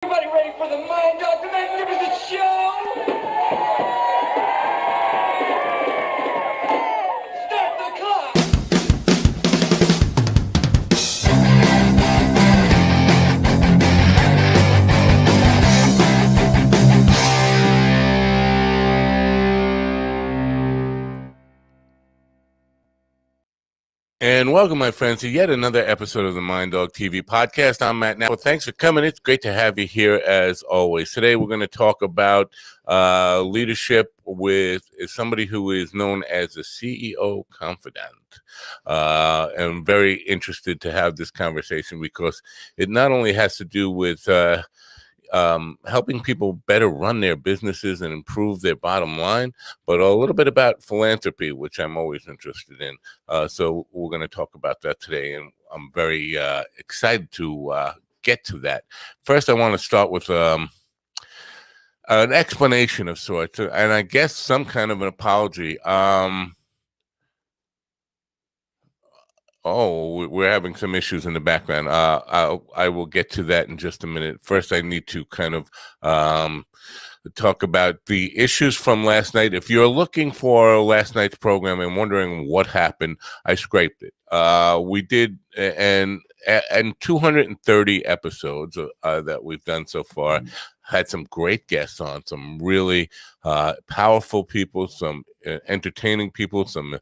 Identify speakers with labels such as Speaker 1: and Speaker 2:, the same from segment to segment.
Speaker 1: Everybody ready for the Mind Dog, the Magnificent Show? Start the clock!
Speaker 2: And welcome, my friends, to yet another episode of the Mind Dog TV podcast. I'm Matt Now. Thanks for coming. It's great to have you here as always. Today, we're going to talk about leadership with somebody who is known as the CEO Confidant. I'm very interested to have this conversation because it not only has to do with helping people better run their businesses and improve their bottom line, but a little bit about philanthropy, which I'm always interested in. So we're going to talk about that today, and I'm very excited to get to that. First, I want to start with an explanation of sorts, and I guess some kind of an apology. Oh, we're having some issues in the background. I will get to that in just a minute. First, I need to kind of talk about the issues from last night. If you're looking for last night's program and wondering what happened, I scraped it. We did, and 230 episodes that we've done so far, had some great guests on, some really powerful people, some entertaining people, some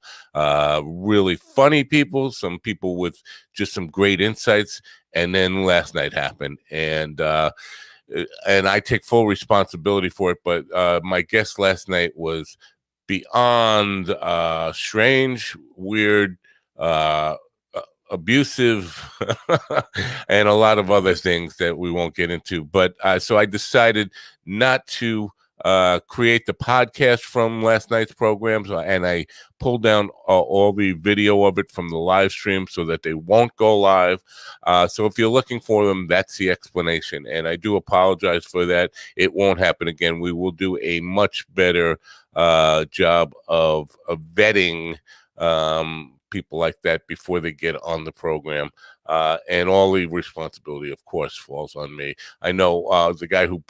Speaker 2: really funny people, some people with just some great insights. And then last night happened, and I take full responsibility for it. But my guest last night was beyond strange, weird, abusive, and a lot of other things that we won't get into. But so I decided not to create the podcast from last night's programs, and I pulled down all the video of it from the live stream so that they won't go live. So if you're looking for them, that's the explanation, and I do apologize for that. It won't happen again. We will do a much better job of vetting people like that before they get on the program, and all the responsibility, of course, falls on me. I know the guy who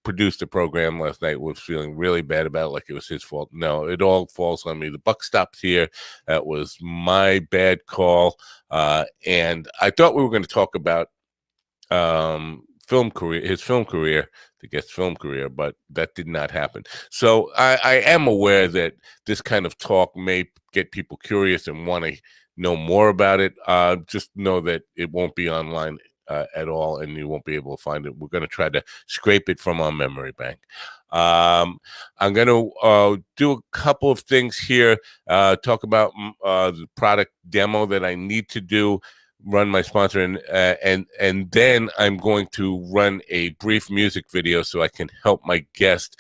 Speaker 2: produced the program last night was feeling really bad about it, like it was his fault. No, it all falls on me. The buck stops here. That was my bad call. And I thought we were going to talk about his film career, the guest film career, but that did not happen. So I am aware that this kind of talk may get people curious and want to know more about it. Just know that it won't be online at all, and you won't be able to find it. We're going to try to scrape it from our memory bank. I'm going to do a couple of things here, talk about the product demo that I need to do, run my sponsor, and then I'm going to run a brief music video so I can help my guest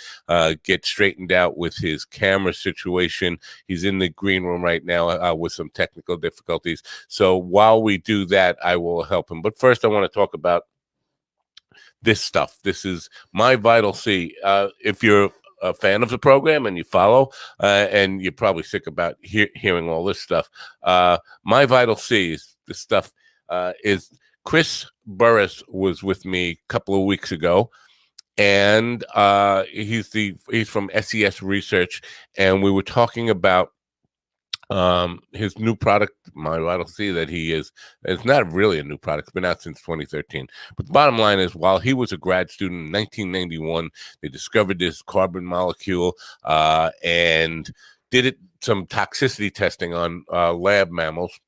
Speaker 2: get straightened out with his camera situation. He's in the green room right now with some technical difficulties. So while we do that, I will help him. But first, I want to talk about this stuff. This is my Vital C. If you're a fan of the program and you follow, and you're probably sick about hearing all this stuff, my Vital C is this stuff. Is Chris Burris was with me a couple of weeks ago, and he's from SES Research, and we were talking about his new product, my Vital C, that it's not really a new product. It's been out since 2013. But the bottom line is, while he was a grad student in 1991, they discovered this carbon molecule and did some toxicity testing on lab mammals,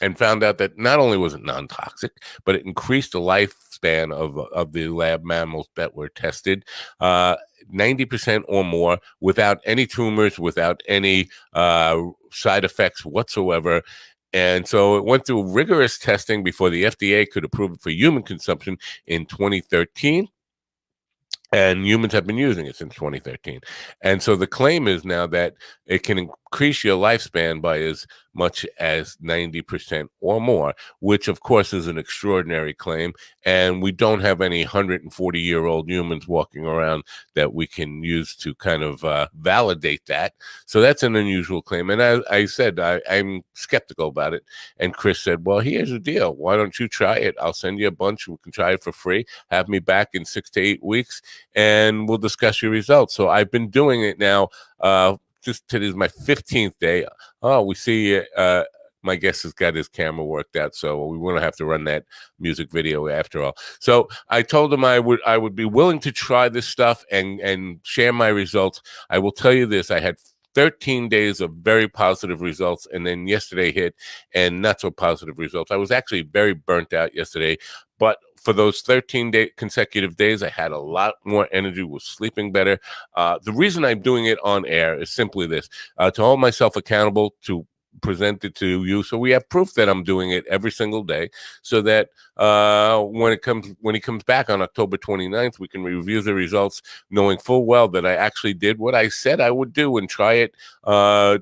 Speaker 2: and found out that not only was it non-toxic, but it increased the lifespan of the lab mammals that were tested 90% or more, without any tumors, without any side effects whatsoever. And so it went through rigorous testing before the FDA could approve it for human consumption in 2013. And humans have been using it since 2013. And so the claim is now that it can increase your lifespan by as much as 90% or more, which of course is an extraordinary claim. And we don't have any 140-year-old humans walking around that we can use to kind of validate that. So that's an unusual claim. And I said, I'm skeptical about it. And Chris said, well, here's the deal. Why don't you try it? I'll send you a bunch. We can try it for free. Have me back in 6 to 8 weeks, and we'll discuss your results. So I've been doing it now. Just today is my 15th day. Oh, we see my guest has got his camera worked out, so we won't have to run that music video after all. So I told him I would be willing to try this stuff and share my results. I will tell you this: I had 13 days of very positive results, and then yesterday hit and not so positive results. I was actually very burnt out yesterday, but for those 13 consecutive days, I had a lot more energy, was sleeping better. The reason I'm doing it on air is simply this, to hold myself accountable, to present it to you, so we have proof that I'm doing it every single day, so that when he comes back on October 29th, we can review the results, knowing full well that I actually did what I said I would do and try it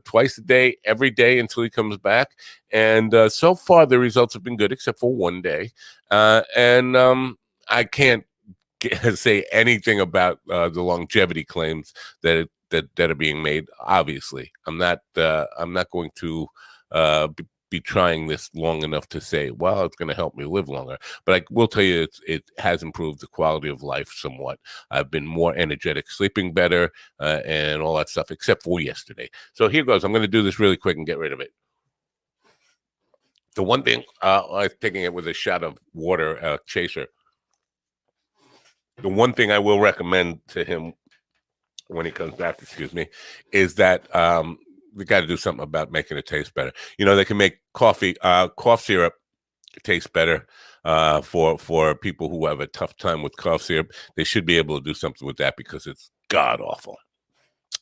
Speaker 2: twice a day, every day until he comes back. And so far, the results have been good, except for one day. I can't say anything about the longevity claims that are being made. Obviously, I'm not going to be trying this long enough to say, well, it's going to help me live longer. But I will tell you, it has improved the quality of life somewhat. I've been more energetic, sleeping better, and all that stuff, except for yesterday. So here goes. I'm going to do this really quick and get rid of it. The one thing, I was taking it with a shot of water, chaser. The one thing I will recommend to him when he comes back, is that we got to do something about making it taste better. You know, they can make cough syrup taste better for people who have a tough time with cough syrup. They should be able to do something with that because it's god awful.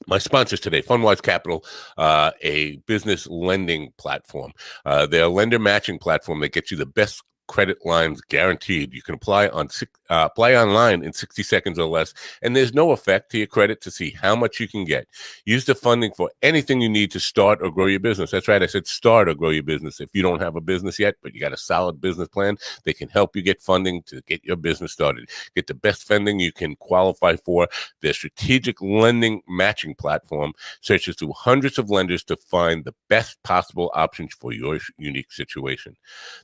Speaker 2: My sponsors today, FundWise Capital, a business lending platform. They're a lender matching platform that gets you the best credit lines guaranteed. You can apply online in 60 seconds or less, and there's no effect to your credit to see how much you can get. Use the funding for anything you need to start or grow your business. That's right, I said start or grow your business. If you don't have a business yet, but you got a solid business plan, they can help you get funding to get your business started. Get the best funding you can qualify for. Their strategic lending matching platform searches through hundreds of lenders to find the best possible options for your unique situation.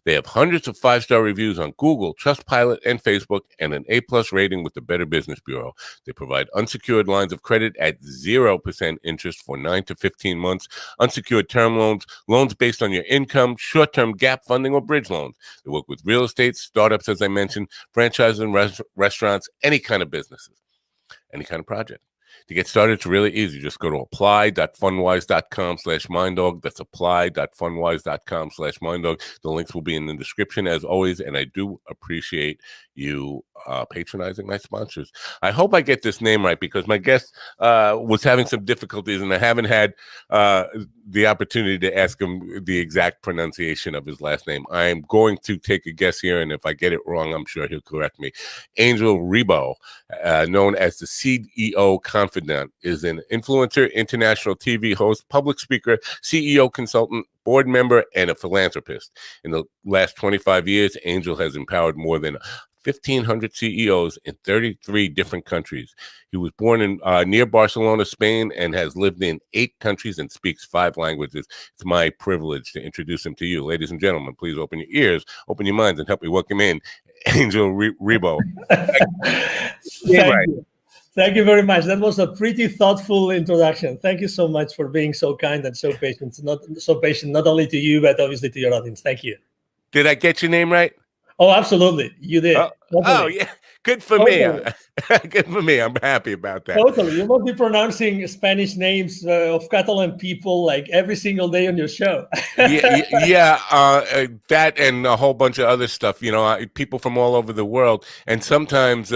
Speaker 2: They have hundreds of 5-star reviews on Google, Trustpilot, and Facebook, and an A+ rating with the Better Business Bureau. They provide unsecured lines of credit at 0% interest for 9 to 15 months, unsecured term loans, loans based on your income, short-term gap funding, or bridge loans. They work with real estate, startups, as I mentioned, franchises and restaurants, any kind of businesses, any kind of project. To get started, it's really easy. Just go to apply.fundwise.com/minddog. That's apply.fundwise.com/minddog. The links will be in the description as always, and I do appreciate you patronizing my sponsors. I hope I get this name right because my guest was having some difficulties, and I haven't had the opportunity to ask him the exact pronunciation of his last name. I am going to take a guess here, and if I get it wrong, I'm sure he'll correct me. Angel Ribo, known as the CEO Confidant, is an influencer, international TV host, public speaker, CEO consultant, board member, and a philanthropist. In the last 25 years, Angel has empowered more than 1,500 CEOs in 33 different countries. He was born in near Barcelona, Spain, and has lived in 8 countries and speaks 5 languages. It's my privilege to introduce him to you. Ladies and gentlemen, please open your ears, open your minds, and help me welcome in Angel Ribo.
Speaker 3: Thank you. Thank you very much. That was a pretty thoughtful introduction. Thank you so much for being so kind and so patient. Not only to you, but obviously to your audience. Thank you.
Speaker 2: Did I get your name right?
Speaker 3: Oh, absolutely. You did.
Speaker 2: Oh yeah. Good for me. Good for me. I'm happy about that.
Speaker 3: Totally. You must be pronouncing Spanish names of Catalan people like every single day on your show.
Speaker 2: That and a whole bunch of other stuff. You know, people from all over the world, and sometimes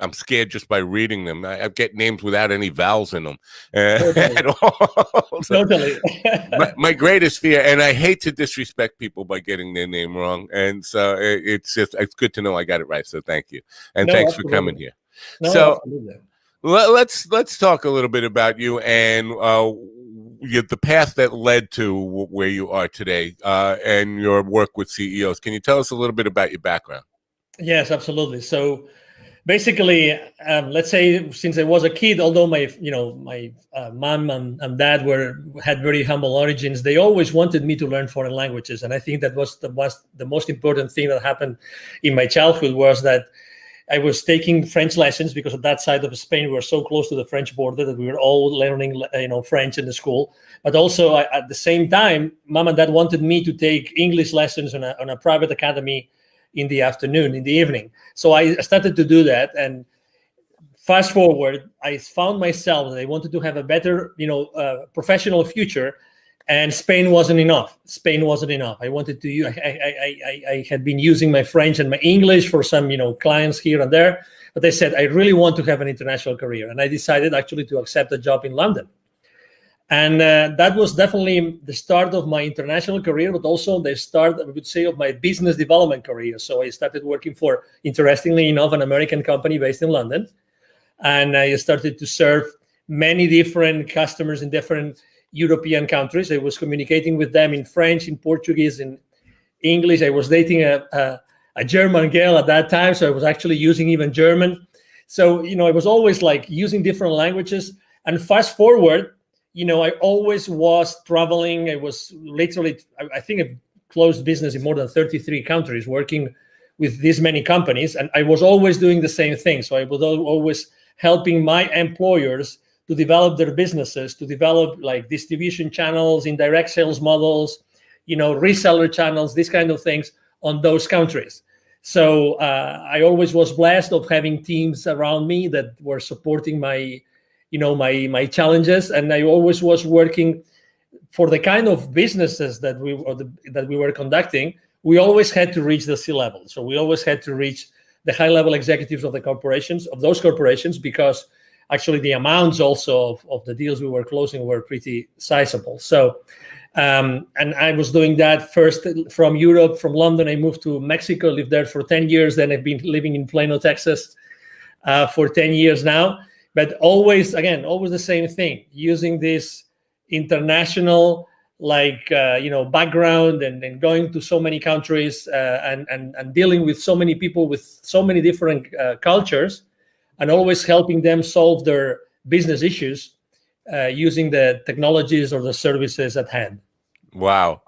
Speaker 2: I'm scared just by reading them. I get names without any vowels in them at all. So
Speaker 3: Totally.
Speaker 2: my greatest fear, and I hate to disrespect people by getting their name wrong, and so it's good to know I got it right. So thank you, and thanks for coming here.
Speaker 3: No, so absolutely.
Speaker 2: Let's talk a little bit about you and the path that led to where you are today, and your work with CEOs. Can you tell us a little bit about your background?
Speaker 3: Yes, absolutely. So basically, let's say since I was a kid, although my mom and dad had very humble origins, they always wanted me to learn foreign languages, and I think that was the most important thing that happened in my childhood was that I was taking French lessons because at that side of Spain we were so close to the French border that we were all learning French in the school. But also at the same time, mom and dad wanted me to take English lessons on a private academy in the afternoon, in the evening. So I started to do that, and fast forward, I found myself that I wanted to have a better, professional future, and Spain wasn't enough. Spain wasn't enough. I wanted to. I had been using my French and my English for some, clients here and there, but I said I really want to have an international career, and I decided actually to accept a job in London. And that was definitely the start of my international career, but also the start, I would say, of my business development career. So I started working for, interestingly enough, an American company based in London. And I started to serve many different customers in different European countries. I was communicating with them in French, in Portuguese, in English. I was dating a German girl at that time, so I was actually using even German. So, I was always like using different languages. And fast forward, I always was traveling. I was literally, I think I've closed business in more than 33 countries, working with this many companies. And I was always doing the same thing. So I was always helping my employers to develop their businesses, to develop like distribution channels, indirect sales models, reseller channels, these kind of things on those countries. So I always was blessed of having teams around me that were supporting my challenges, and I always was working for the kind of businesses that we were conducting. We always had to reach the C-level, so we always had to reach the high-level executives of those corporations, because actually the amounts also of the deals we were closing were pretty sizable. So, and I was doing that first from Europe, from London. I moved to Mexico, lived there for 10 years. Then I've been living in Plano, Texas for 10 years now. But always the same thing, using this international background and going to so many countries and dealing with so many people with so many different cultures, and always helping them solve their business issues using the technologies or the services at hand.
Speaker 2: Wow.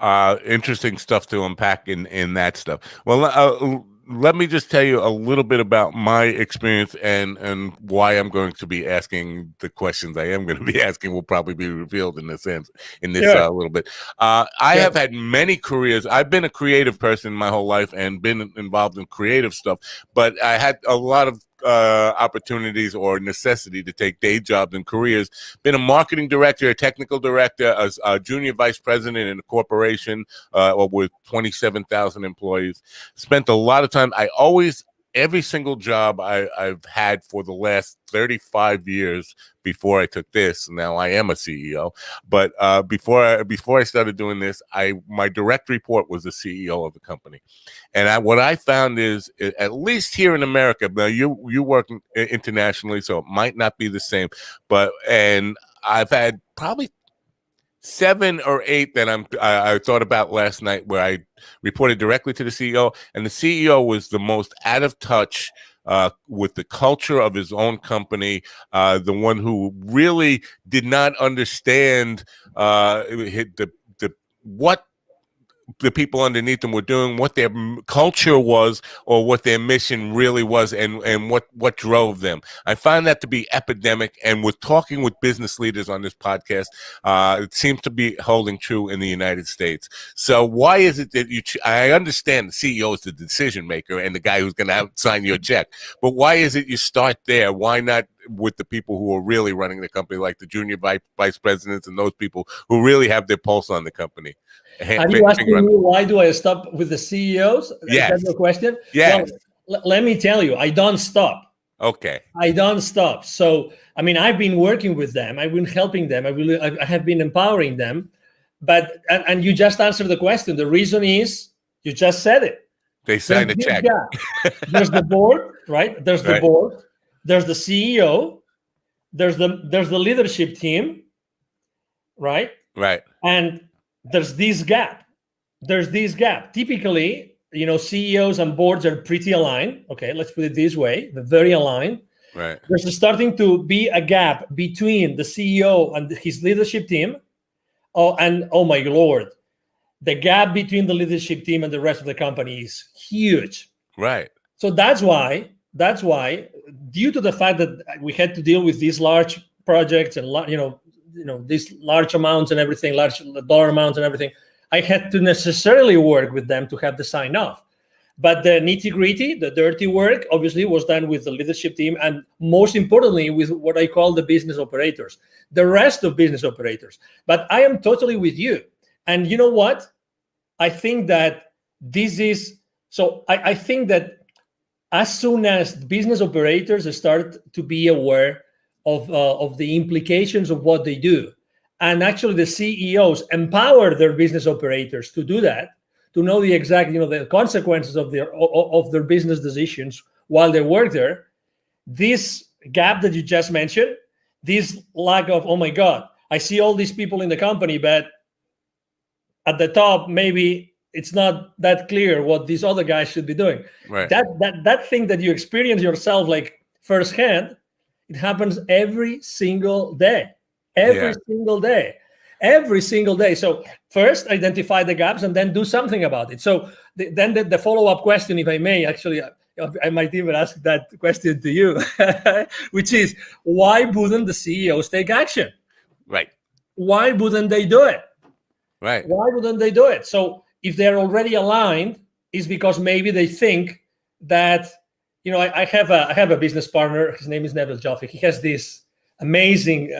Speaker 2: Interesting stuff to unpack in that stuff. Well, let me just tell you a little bit about my experience and why I'm going to be asking the questions I am going to be asking will probably be revealed in this little bit. I have had many careers. I've been a creative person my whole life and been involved in creative stuff, but I had a lot of opportunities or necessity to take day jobs and careers. Been a marketing director, a technical director, a junior vice president in a corporation with 27,000 employees. Spent a lot of time. Every single job I've had for the last 35 years before I took this. Now I am a CEO, but before I started doing this, my direct report was the CEO of the company. And what I found is, at least here in America, now you work internationally, so it might not be the same, and I've had probably 7 or 8 that I thought about last night, where I reported directly to the CEO, and the CEO was the most out of touch with the culture of his own company, the one who really did not understand what the people underneath them were doing, what their culture was, or what their mission really was, and what drove them. I find that to be epidemic, and with talking with business leaders on this podcast, it seems to be holding true in the United States. So why is it that I understand the CEO is the decision maker and the guy who's going to sign your check, but why is it you start there? Why not with the people who are really running the company, like the junior vice presidents and those people who really have their pulse on the company?
Speaker 3: Are you asking me why do I stop with the CEOs?
Speaker 2: Yes.
Speaker 3: Is that your question?
Speaker 2: Yes.
Speaker 3: Well, let me tell you, I don't stop.
Speaker 2: Okay.
Speaker 3: I don't stop. So, I've been working with them. I've been helping them. I have been empowering them. But, and you just answered the question. The reason is, you just said it.
Speaker 2: They signed a check.
Speaker 3: There's the board, right? There's the board. There's the CEO. There's the leadership team, right?
Speaker 2: Right.
Speaker 3: And there's this gap. Typically, CEOs and boards are pretty aligned. Okay, let's put it this way: they're very aligned.
Speaker 2: Right.
Speaker 3: There's starting to be a gap between the CEO and his leadership team. Oh my Lord, the gap between the leadership team and the rest of the company is huge.
Speaker 2: Right.
Speaker 3: So that's why, due to the fact that we had to deal with these large projects and these large amounts and everything, large dollar amounts and everything, I had to necessarily work with them to have the sign off. But the nitty gritty, the dirty work, obviously was done with the leadership team, and most importantly with what I call the business operators, the rest of business operators. But I am totally with you. And you know what? I think that I think that as soon as business operators start to be aware of the implications of what they do, and actually the CEOs empower their business operators to do that, to know the exact, the consequences of their business decisions while they work there, this gap that you just mentioned, this lack of, oh my God, I see all these people in the company, but at the top, maybe it's not that clear what these other guys should be doing.
Speaker 2: Right.
Speaker 3: That thing that you experience yourself like firsthand, it happens every single day. Every single day. So first identify the gaps and then do something about it. So then the follow-up question, if I may, actually, I might even ask that question to you, which is, why wouldn't the CEOs take action?
Speaker 2: Right.
Speaker 3: Why wouldn't they do it?
Speaker 2: Right.
Speaker 3: Why wouldn't they do it? So if they're already aligned, it's because maybe they think that, I have a business partner. His name is Neville Joffe. He has this amazing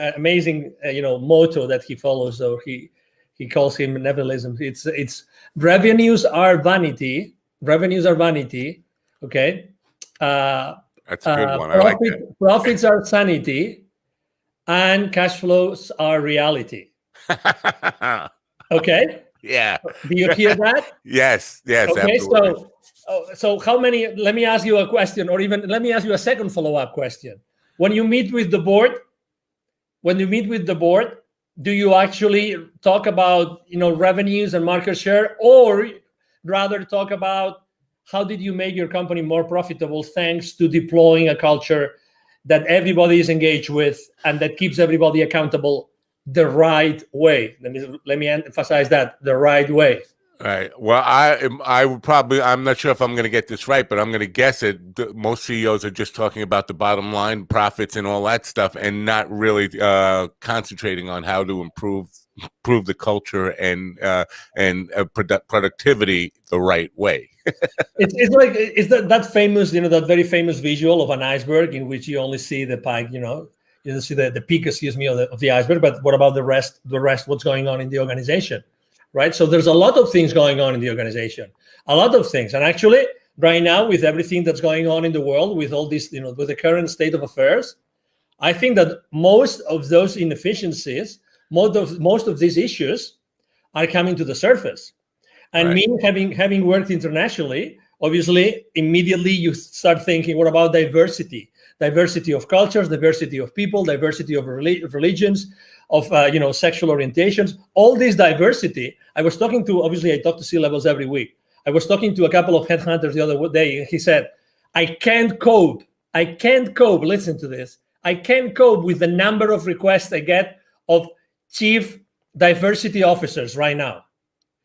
Speaker 3: motto that he follows. So he calls him Nevilism. It's revenues are vanity. Revenues are vanity. Okay.
Speaker 2: That's a good one. I like that.
Speaker 3: Profits are sanity, and cash flows are reality. Okay.
Speaker 2: Yeah.
Speaker 3: Do you hear that?
Speaker 2: Yes.
Speaker 3: Okay.
Speaker 2: Absolutely.
Speaker 3: So how many? Let me ask you a question, or even let me ask you a second follow-up question. When you meet with the board, do you actually talk about revenues and market share, or rather talk about how did you make your company more profitable thanks to deploying a culture that everybody is engaged with and that keeps everybody accountable the right way? Let me emphasize that, the right way.
Speaker 2: Right. Well, I would probably, I'm not sure if I'm going to get this right, but I'm going to guess it. Most CEOs are just talking about the bottom line, profits, and all that stuff, and not really concentrating on how to improve the culture and productivity the right way.
Speaker 3: It's like that famous, that very famous visual of an iceberg in which you only see the peak, you see the peak, of the iceberg, but what about the rest? What's going on in the organization? Right. So there's a lot of things going on in the organization, a lot of things. And actually, right now, with everything that's going on in the world, with all this, with the current state of affairs, I think that most of those inefficiencies, most of these issues are coming to the surface. And me having worked internationally, obviously, immediately you start thinking, what about diversity? Diversity of cultures, diversity of people, diversity of religions, of sexual orientations, all this diversity. I talk to C-levels every week. I was talking to a couple of headhunters the other day, and he said, I can't cope, listen to this, I can't cope with the number of requests I get of chief diversity officers right now.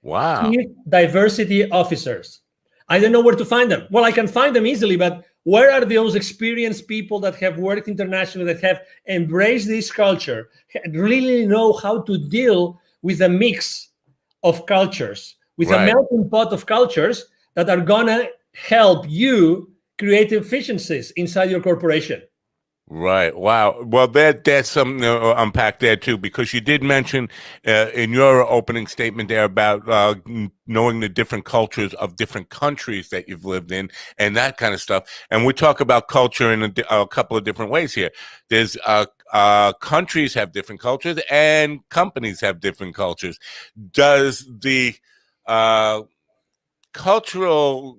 Speaker 2: Wow.
Speaker 3: Chief diversity officers. I don't know where to find them. Well, I can find them easily, but where are those experienced people that have worked internationally, that have embraced this culture, really know how to deal with a mix of cultures, with a melting pot of cultures that are going to help you create efficiencies inside your corporation?
Speaker 2: Right. Wow. Well, that's something to unpack there too, because you did mention in your opening statement there about knowing the different cultures of different countries that you've lived in and that kind of stuff. And we talk about culture in a couple of different ways here. There's countries have different cultures and companies have different cultures. Does the cultural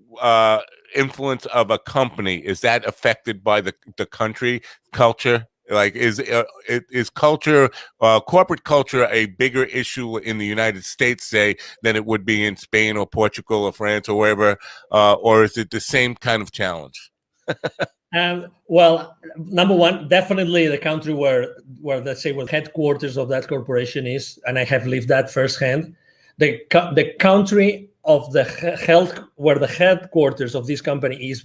Speaker 2: influence of a company, is that affected by the country culture Like, is culture, corporate culture, a bigger issue in the United States, say, than it would be in Spain or Portugal or France or wherever, or is it the same kind of challenge?
Speaker 3: Well, number one, definitely the country where let's say where the headquarters of that corporation is, and I have lived that firsthand. The country of the health where the headquarters of this company is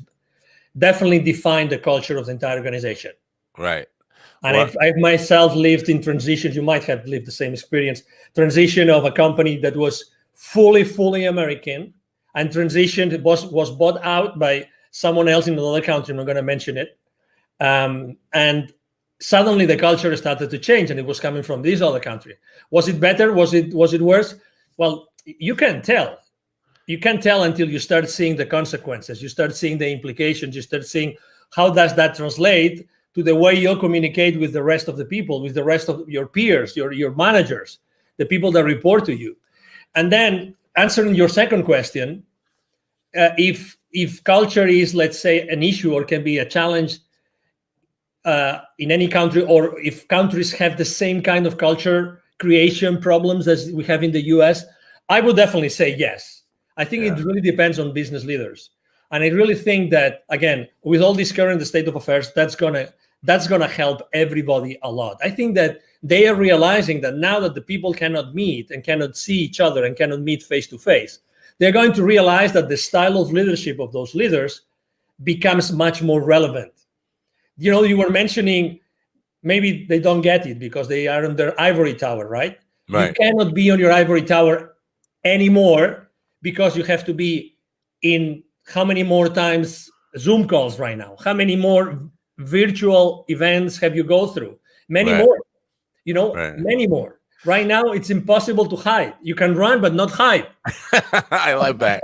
Speaker 3: definitely define the culture of the entire organization.
Speaker 2: Right.
Speaker 3: And I've myself lived in transitions. You might have lived the same experience. Transition of a company that was fully American, and transition was bought out by someone else in another country. I'm not going to mention it. And suddenly the culture started to change, and it was coming from this other country. Was it better? Was it worse? Well, you can't tell. You can't tell until you start seeing the consequences. You start seeing the implications. You start seeing how does that translate to the way you communicate with the rest of the people, with the rest of your peers, your managers, the people that report to you. And then answering your second question, if culture is, let's say, an issue or can be a challenge in any country, or if countries have the same kind of culture creation problems as we have in the US, I would definitely say yes. I think it really depends on business leaders. And I really think that, again, with all this current state of affairs, that's gonna help everybody a lot. I think that they are realizing that now that the people cannot meet and cannot see each other and cannot meet face to face, they're going to realize that the style of leadership of those leaders becomes much more relevant. You know, you were mentioning maybe they don't get it because they are on their ivory tower, right? You cannot be on your ivory tower anymore because you have to be in how many more times Zoom calls right now? How many more virtual events have you go through? Many more, many more. Right now, it's impossible to hide. You can run, but not hide.
Speaker 2: I love that.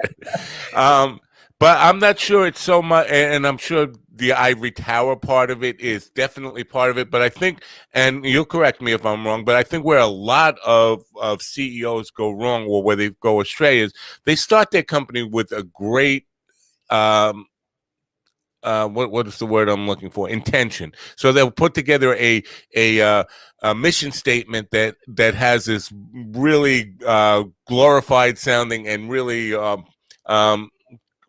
Speaker 2: But I'm not sure it's so much, and I'm sure the ivory tower part of it is definitely part of it. But I think, and you'll correct me if I'm wrong, but I think where a lot of CEOs go wrong, or where they go astray, is they start their company with a great what is the word I'm looking for? Intention. So they'll put together a mission statement that has this really glorified sounding and really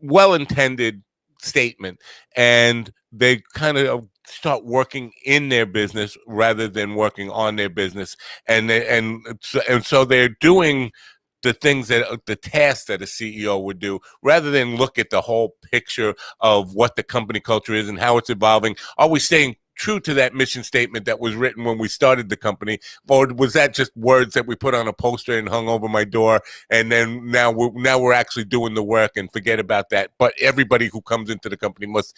Speaker 2: well-intended statement, and they kind of start working in their business rather than working on their business, and so they're doing the things the tasks that a CEO would do, rather than look at the whole picture of what the company culture is and how it's evolving. Are we staying true to that mission statement that was written when we started the company, or was that just words that we put on a poster and hung over my door, and then now we're actually doing the work and forget about that? But everybody who comes into the company must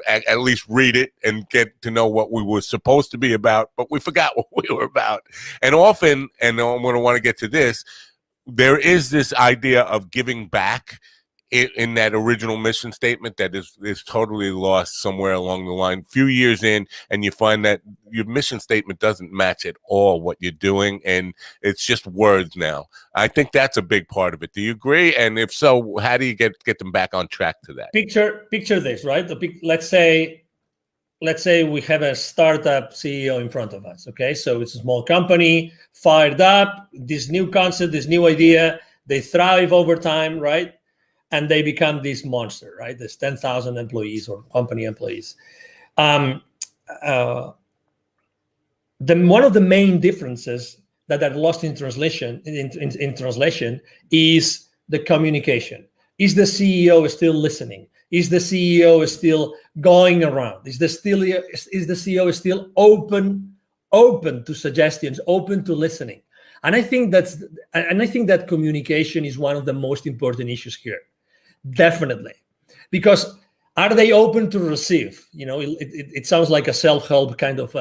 Speaker 2: at least read it and get to know what we were supposed to be about, but we forgot what we were about. And often, and I'm going to want to get to this, there is this idea of giving back in that original mission statement that is totally lost somewhere along the line. Few years in, and you find that your mission statement doesn't match at all what you're doing, and it's just words now. I think that's a big part of it. Do you agree? And if so, how do you get them back on track to that?
Speaker 3: Picture this, right? Let's say we have a startup CEO in front of us. Okay, so it's a small company, fired up, this new concept, this new idea, they thrive over time, right? And they become this monster, right? There's 10,000 employees or company employees. One of the main differences that are lost in translation is the communication. Is the CEO still listening? Is the CEO still going around? Is the CEO still open to suggestions, open to listening? And I think that communication is one of the most important issues here. Definitely. Because are they open to receive? You know, it sounds like a self-help kind of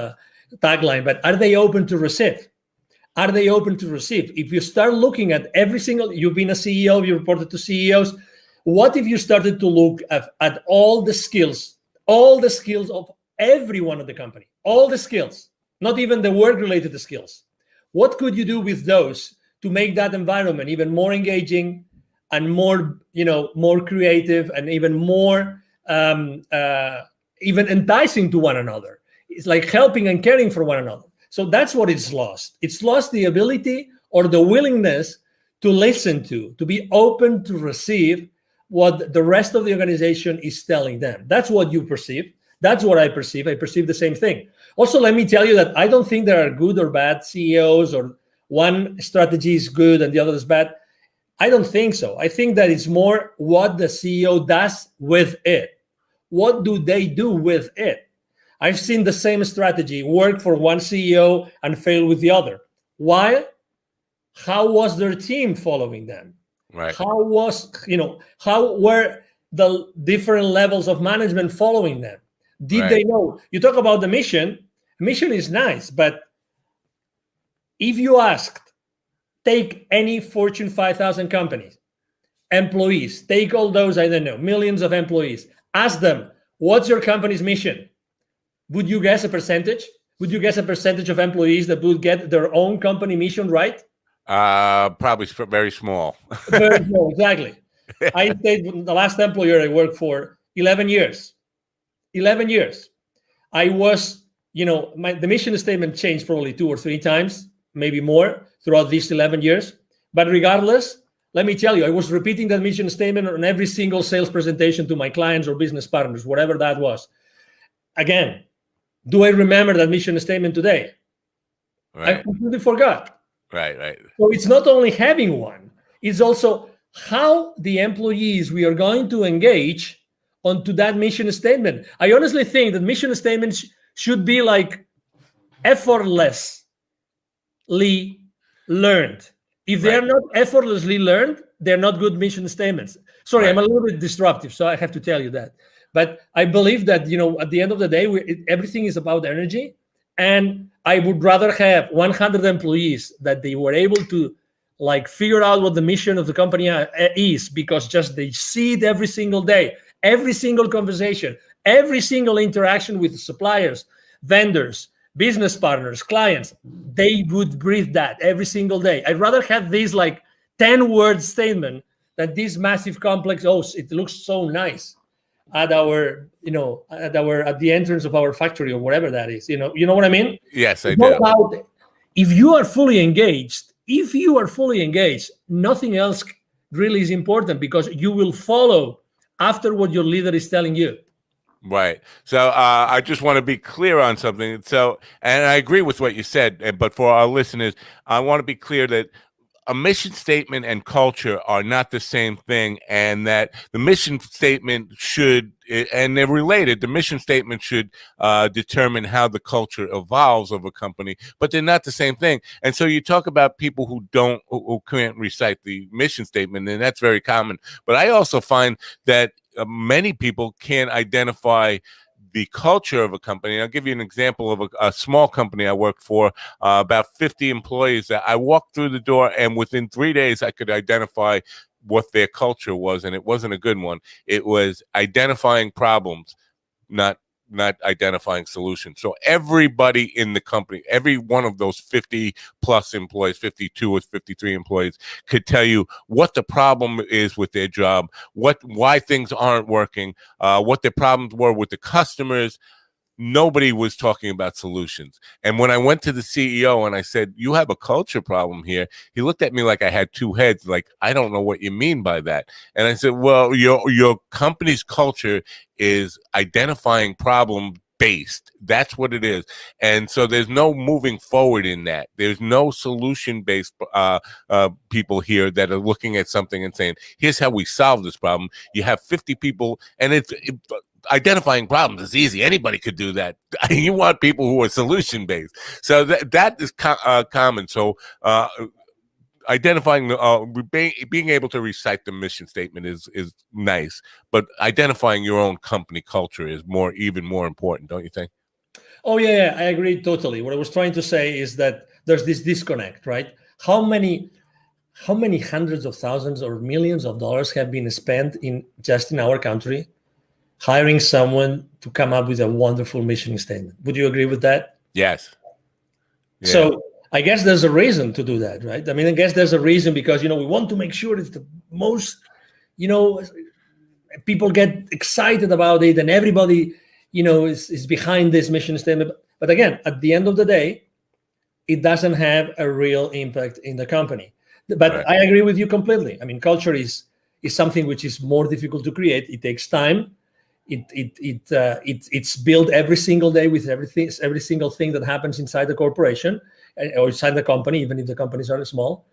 Speaker 3: tagline, but are they open to receive? Are they open to receive? If you start looking at you've been a CEO, you reported to CEOs, what if you started to look at all the skills of everyone at the company, all the skills, not even the work-related skills? What could you do with those to make that environment even more engaging and more creative and even more even enticing to one another? it's like helping and caring for one another. So that's what it's lost. It's lost the ability or the willingness to listen to be open to receive what the rest of the organization is telling them. That's what you perceive. That's what I perceive. I perceive the same thing. Also, let me tell you that I don't think there are good or bad CEOs, or one strategy is good and the other is bad. I don't think so. I think that it's more what the CEO does with it. What do they do with it? I've seen the same strategy work for one CEO and fail with the other. Why? How was their team following them?
Speaker 2: Right.
Speaker 3: How were the different levels of management following them? Did they know? You talk about the mission. Mission is nice, but if you asked, take any Fortune 5,000 companies, employees, take all those, I don't know, millions of employees, ask them, what's your company's mission? Would you guess a percentage? Would you guess a percentage of employees that would get their own company mission right?
Speaker 2: Probably very small.
Speaker 3: Very small, exactly. I stayed with the last employer I worked for 11 years. 11 years. I was, the mission statement changed probably 2 or 3 times, maybe more throughout these 11 years. But regardless, let me tell you, I was repeating that mission statement on every single sales presentation to my clients or business partners, whatever that was. Again, do I remember that mission statement today?
Speaker 2: Right.
Speaker 3: I completely forgot.
Speaker 2: Right.
Speaker 3: So it's not only having one, it's also how the employees we are going to engage onto that mission statement. I honestly think that mission statements should be like effortlessly learned. If they are not effortlessly learned, they're not good mission statements. Sorry, I'm a little bit disruptive, so I have to tell you that. But I believe that, at the end of the day, everything is about energy. And I would rather have 100 employees that they were able to figure out what the mission of the company is, because just they see it every single day, every single conversation, every single interaction with suppliers, vendors, business partners, clients. They would breathe that every single day. I'd rather have this 10-word statement than this massive complex, it looks so nice at our, at the entrance of our factory or whatever that is. You know what I mean?
Speaker 2: Yes, I do.
Speaker 3: If you are fully engaged, nothing else really is important, because you will follow after what your leader is telling you.
Speaker 2: Right. So I just want to be clear on something. So, and I agree with what you said, but for our listeners, I want to be clear that a mission statement and culture are not the same thing, and that the mission statement should, and they're related, the mission statement should determine how the culture evolves of a company, but they're not the same thing. And so you talk about people who can't recite the mission statement, and that's very common. But I also find that many people can't identify the culture of a company. I'll give you an example of a small company I worked for, about 50 employees. That I walked through the door, and within 3 days, I could identify what their culture was, and it wasn't a good one. It was identifying problems, not identifying solutions. So everybody in the company, every one of those 50 plus employees, 52 or 53 employees, could tell you what the problem is with their job, why things aren't working, what their problems were with the customers. Nobody was talking about solutions. And when I went to the CEO and I said, you have a culture problem here, he looked at me like I had 2 heads, like, I don't know what you mean by that. And I said, well, your company's culture is identifying problem based. That's what it is. And so there's no moving forward in that. There's no solution based people here that are looking at something and saying, here's how we solve this problem. You have 50 people, and identifying problems is easy. Anybody could do that. You want people who are solution based. So that is common. So identifying being able to recite the mission statement is nice, but identifying your own company culture is even more important, don't you think?
Speaker 3: Oh yeah, I agree totally. What I was trying to say is that there's this disconnect, right? How many hundreds of thousands or millions of dollars have been spent just in our country hiring someone to come up with a wonderful mission statement? Would you agree with that?
Speaker 2: Yes. Yeah.
Speaker 3: So I guess there's a reason to do that, right? I mean, I guess there's a reason, because, we want to make sure it's the most, people get excited about it, and everybody is behind this mission statement. But again, at the end of the day, it doesn't have a real impact in the company. But
Speaker 2: Right.
Speaker 3: I agree with you completely. I mean, culture is something which is more difficult to create. It takes time. It's built every single day with every single thing that happens inside the corporation or inside the company, even if the companies are small,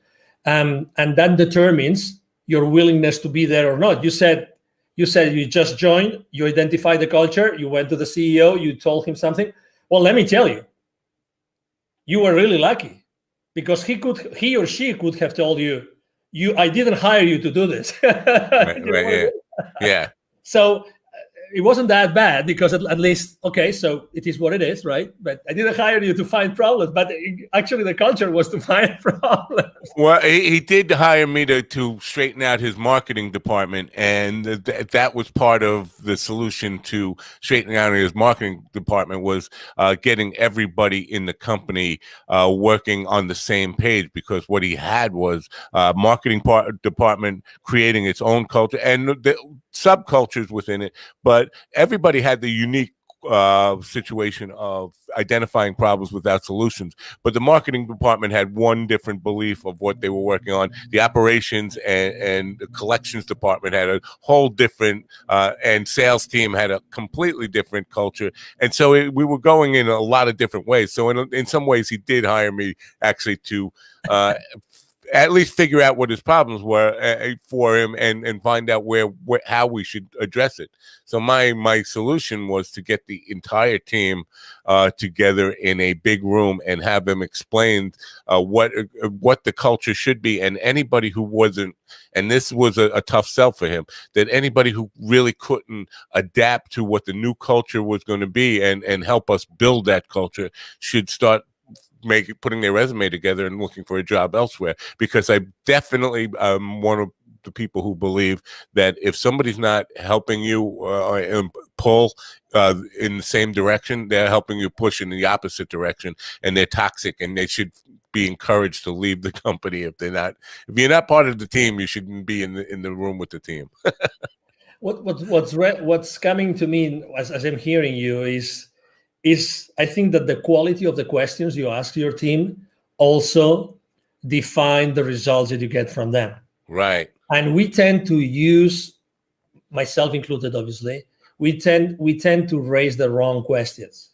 Speaker 3: and that determines your willingness to be there or not. You said you just joined, you identified the culture, you went to the CEO, you told him something. Well, let me tell you, you were really lucky, because he or she could have told you, I didn't hire you to do this.
Speaker 2: Right, yeah.
Speaker 3: So it wasn't that bad, because at least, okay, so it is what it is, right? But I didn't hire you to find problems, but actually the culture was to find problems.
Speaker 2: Well, he did hire me to straighten out his marketing department, and that was part of the solution to straightening out his marketing department, was getting everybody in the company working on the same page, because what he had was marketing department creating its own culture and the subcultures within it, but everybody had the unique situation of identifying problems without solutions. But the marketing department had one different belief of what they were working on. The operations and the collections department had a whole different, and sales team had a completely different culture. And so we were going in a lot of different ways. So in some ways, he did hire me actually to at least figure out what his problems were for him, and find out how we should address it. So my solution was to get the entire team together in a big room and have them explain what the culture should be. And anybody who wasn't, and this was a tough sell for him, that anybody who really couldn't adapt to what the new culture was going to be and help us build that culture should start putting their resume together and looking for a job elsewhere. Because I definitely one of the people who believe that if somebody's not helping you pull in the same direction, they're helping you push in the opposite direction, and they're toxic, and they should be encouraged to leave the company. If you're not part of the team, you shouldn't be in the room with the team.
Speaker 3: What's coming to me as I'm hearing you is I think that the quality of the questions you ask your team also define the results that you get from them.
Speaker 2: Right.
Speaker 3: And we tend to use, myself included, obviously, we tend to raise the wrong questions.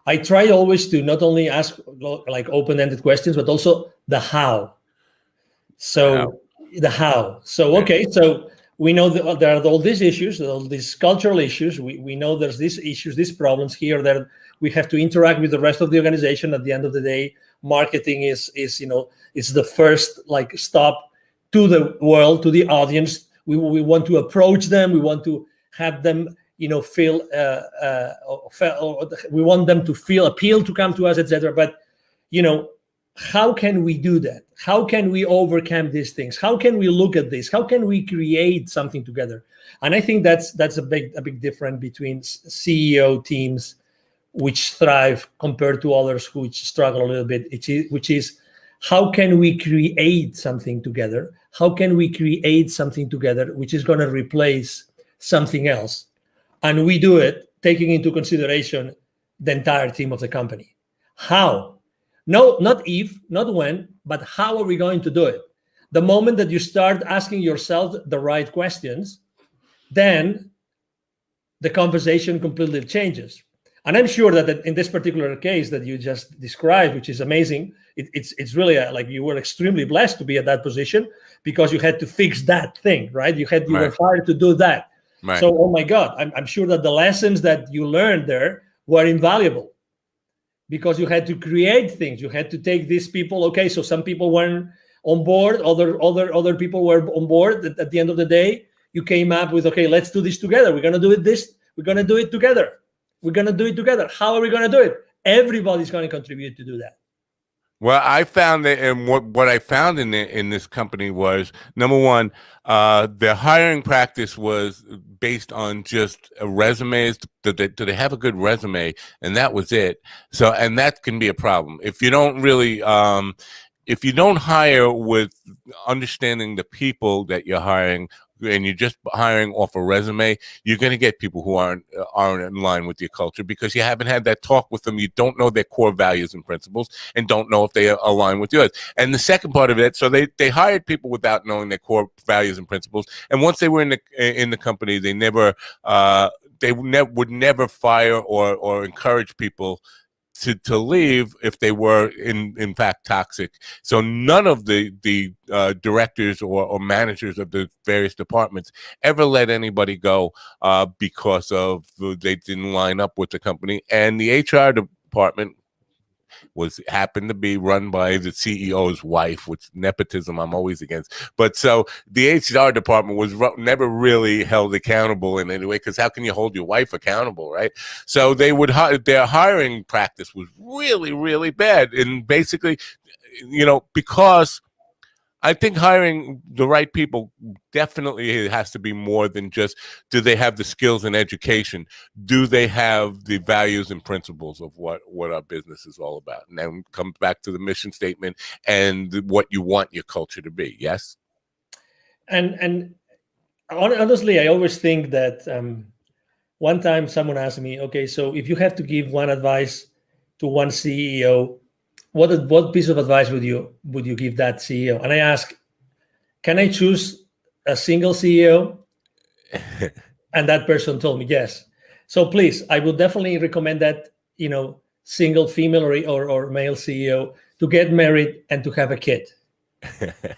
Speaker 3: I try always to not only ask like open-ended questions, but also the how. So the how. So, okay, so we know that there are all these issues, all these cultural issues. We know there's these issues, these problems here that we have to interact with the rest of the organization. At the end of the day, marketing is it's the first stop to the world, to the audience. We want to approach them. We want to have them feel. We want them to feel appealed to come to us, etc. But how can we do that? How can we overcome these things? How can we look at this? How can we create something together? And I think that's a big difference between CEO teams which thrive compared to others which struggle a little bit, which is how can we create something together? How can we create something together which is going to replace something else? And we do it taking into consideration the entire team of the company. How? No, not if, not when, but how are we going to do it? The moment that you start asking yourself the right questions, then the conversation completely changes. And I'm sure that in this particular case that you just described, which is amazing, it's really like you were extremely blessed to be at that position because you had to fix that thing, right? You were hired to do that. Right. So, oh my God, I'm sure that the lessons that you learned there were invaluable because you had to create things. You had to take these people. Okay, so some people weren't on board, other people were on board. At the end of the day, you came up with, okay, let's do this together. We're gonna do it we're gonna do it together. We're going to do it together. How are we going to do it? Everybody's going to contribute to do that.
Speaker 2: Well, I found that, and what I found in this company was, number one, the hiring practice was based on just resumes. Do they have a good resume? And that was it. So, and that can be a problem if you don't really, if you don't hire with understanding the people that you're hiring, and you're just hiring off a resume, you're going to get people who aren't in line with your culture because you haven't had that talk with them. You don't know their core values and principles, and don't know if they align with yours. And the second part of it, so they hired people without knowing their core values and principles, and once they were in the company, they would never fire or encourage people to leave if they were in fact toxic. So none of the directors or managers of the various departments ever let anybody go because of they didn't line up with the company. And the HR department happened to be run by the CEO's wife, which nepotism I'm always against. But so the HR department was never really held accountable in any way, because how can you hold your wife accountable, right? So they would their hiring practice was really, really bad. And basically, because I think hiring the right people definitely has to be more than just, do they have the skills and education? Do they have the values and principles of what our business is all about? And then comes back to the mission statement and what you want your culture to be. Yes.
Speaker 3: And honestly, I always think that one time someone asked me, okay, so if you have to give one advice to one CEO, what piece of advice would you give that CEO? And I ask, can I choose a single CEO? And that person told me yes. So please, I would definitely recommend that single female or male CEO to get married and to have a kid,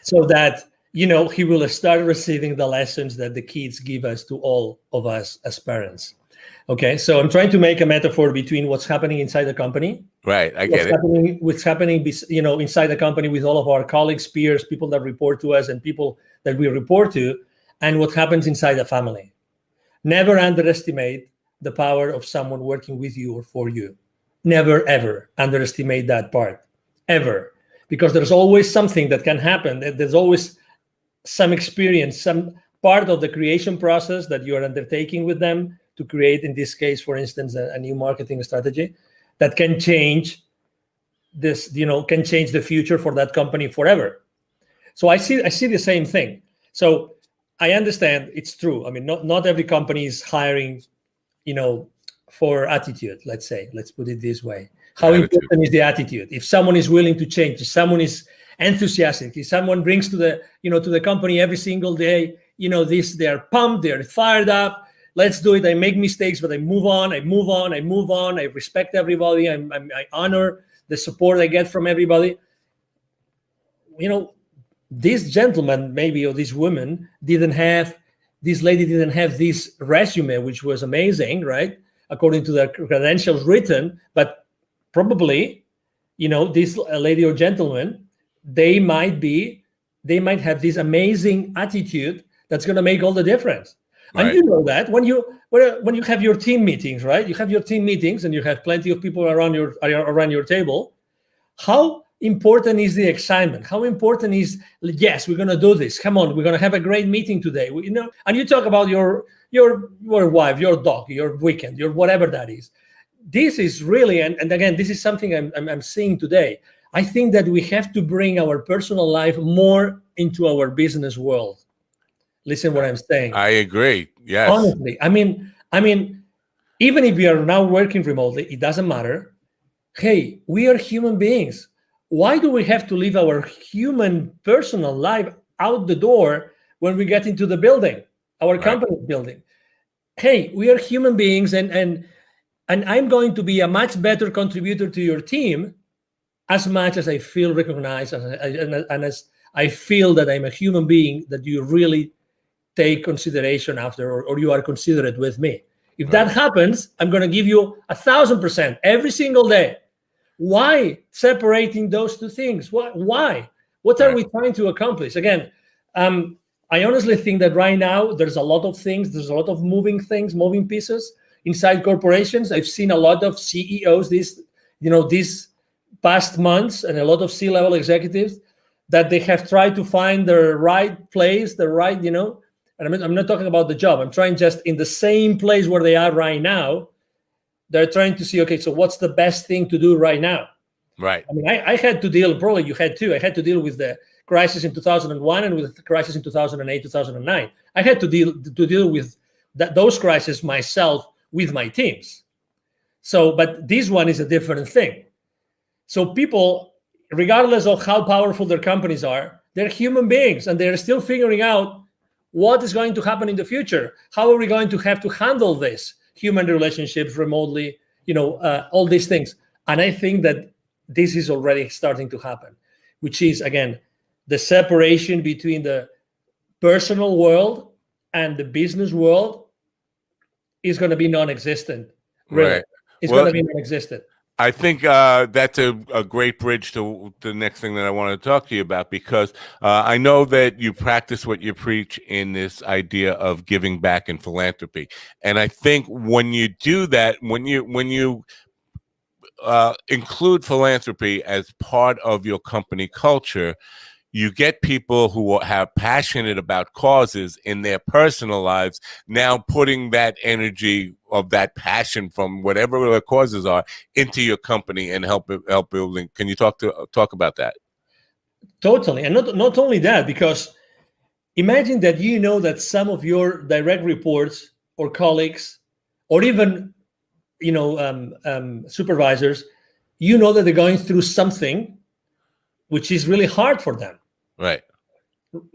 Speaker 3: so that he will start receiving the lessons that the kids give us to all of us as parents. Okay, so I'm trying to make a metaphor between what's happening inside the company.
Speaker 2: Right, I get it.
Speaker 3: What's happening, inside the company with all of our colleagues, peers, people that report to us, and people that we report to, and what happens inside the family. Never underestimate the power of someone working with you or for you. Never, ever underestimate that part, ever. Because there's always something that can happen. There's always some experience, some part of the creation process that you are undertaking with them to create, in this case, for instance, a new marketing strategy that can change this, can change the future for that company forever. So I see the same thing. So I understand it's true. I mean, not every company is hiring, for attitude, let's put it this way. How important is the attitude? If someone is willing to change, if someone is enthusiastic, if someone brings to the company every single day, they are pumped, they're fired up. Let's do it. I make mistakes, but I move on. I respect everybody. I honor the support I get from everybody. This gentleman, maybe, or this woman this lady didn't have this resume, which was amazing, right? According to the credentials written, but probably, this lady or gentleman, they might have this amazing attitude that's going to make all the difference. Right. And you know that when you have your team meetings, right? You have your team meetings and you have plenty of people around your table. How important is the excitement? How important is, yes, we're going to do this. Come on, we're going to have a great meeting today. And you talk about your wife, your dog, your weekend, your whatever that is. This is really, and again, this is something I'm seeing today. I think that we have to bring our personal life more into our business world. Listen what I'm saying.
Speaker 2: I agree. Yes.
Speaker 3: Honestly, I mean, even if we are now working remotely, it doesn't matter. Hey, we are human beings. Why do we have to leave our human personal life out the door when we get into the building, our company building? Hey, we are human beings, and I'm going to be a much better contributor to your team as much as I feel recognized and as I feel that I'm a human being that you really take consideration after, or you are considerate with me. If that happens, I'm going to give you 1,000% every single day. Why separating those two things? Why? What are we trying to accomplish? Again, I honestly think that right now there's a lot of things, there's a lot of moving pieces inside corporations. I've seen a lot of CEOs these past months, and a lot of C-level executives that they have tried to find the right place, and I'm not talking about the job. I'm trying just in the same place where they are right now. They're trying to see, okay, so what's the best thing to do right now?
Speaker 2: Right.
Speaker 3: I mean, I had to deal, probably you had too. I had to deal with the crisis in 2001 and with the crisis in 2008, 2009. I had to deal with those crises myself with my teams. So, but this one is a different thing. So people, regardless of how powerful their companies are, they're human beings, and they're still figuring out what is going to happen in the future. How are we going to have to handle this? Human relationships remotely, all these things. And I think that this is already starting to happen, which is, again, the separation between the personal world and the business world is going to be non-existent. Really.
Speaker 2: Right.
Speaker 3: It's going to be non-existent.
Speaker 2: I think that's a great bridge to the next thing that I want to talk to you about, because I know that you practice what you preach in this idea of giving back and philanthropy. And I think when you do that, when you include philanthropy as part of your company culture, you get people who have passionate about causes in their personal lives now putting that energy of that passion from whatever the causes are into your company and help building. Can you talk about that?
Speaker 3: Totally. And not only that, because imagine that that some of your direct reports or colleagues or even supervisors, that they're going through something which is really hard for them.
Speaker 2: Right.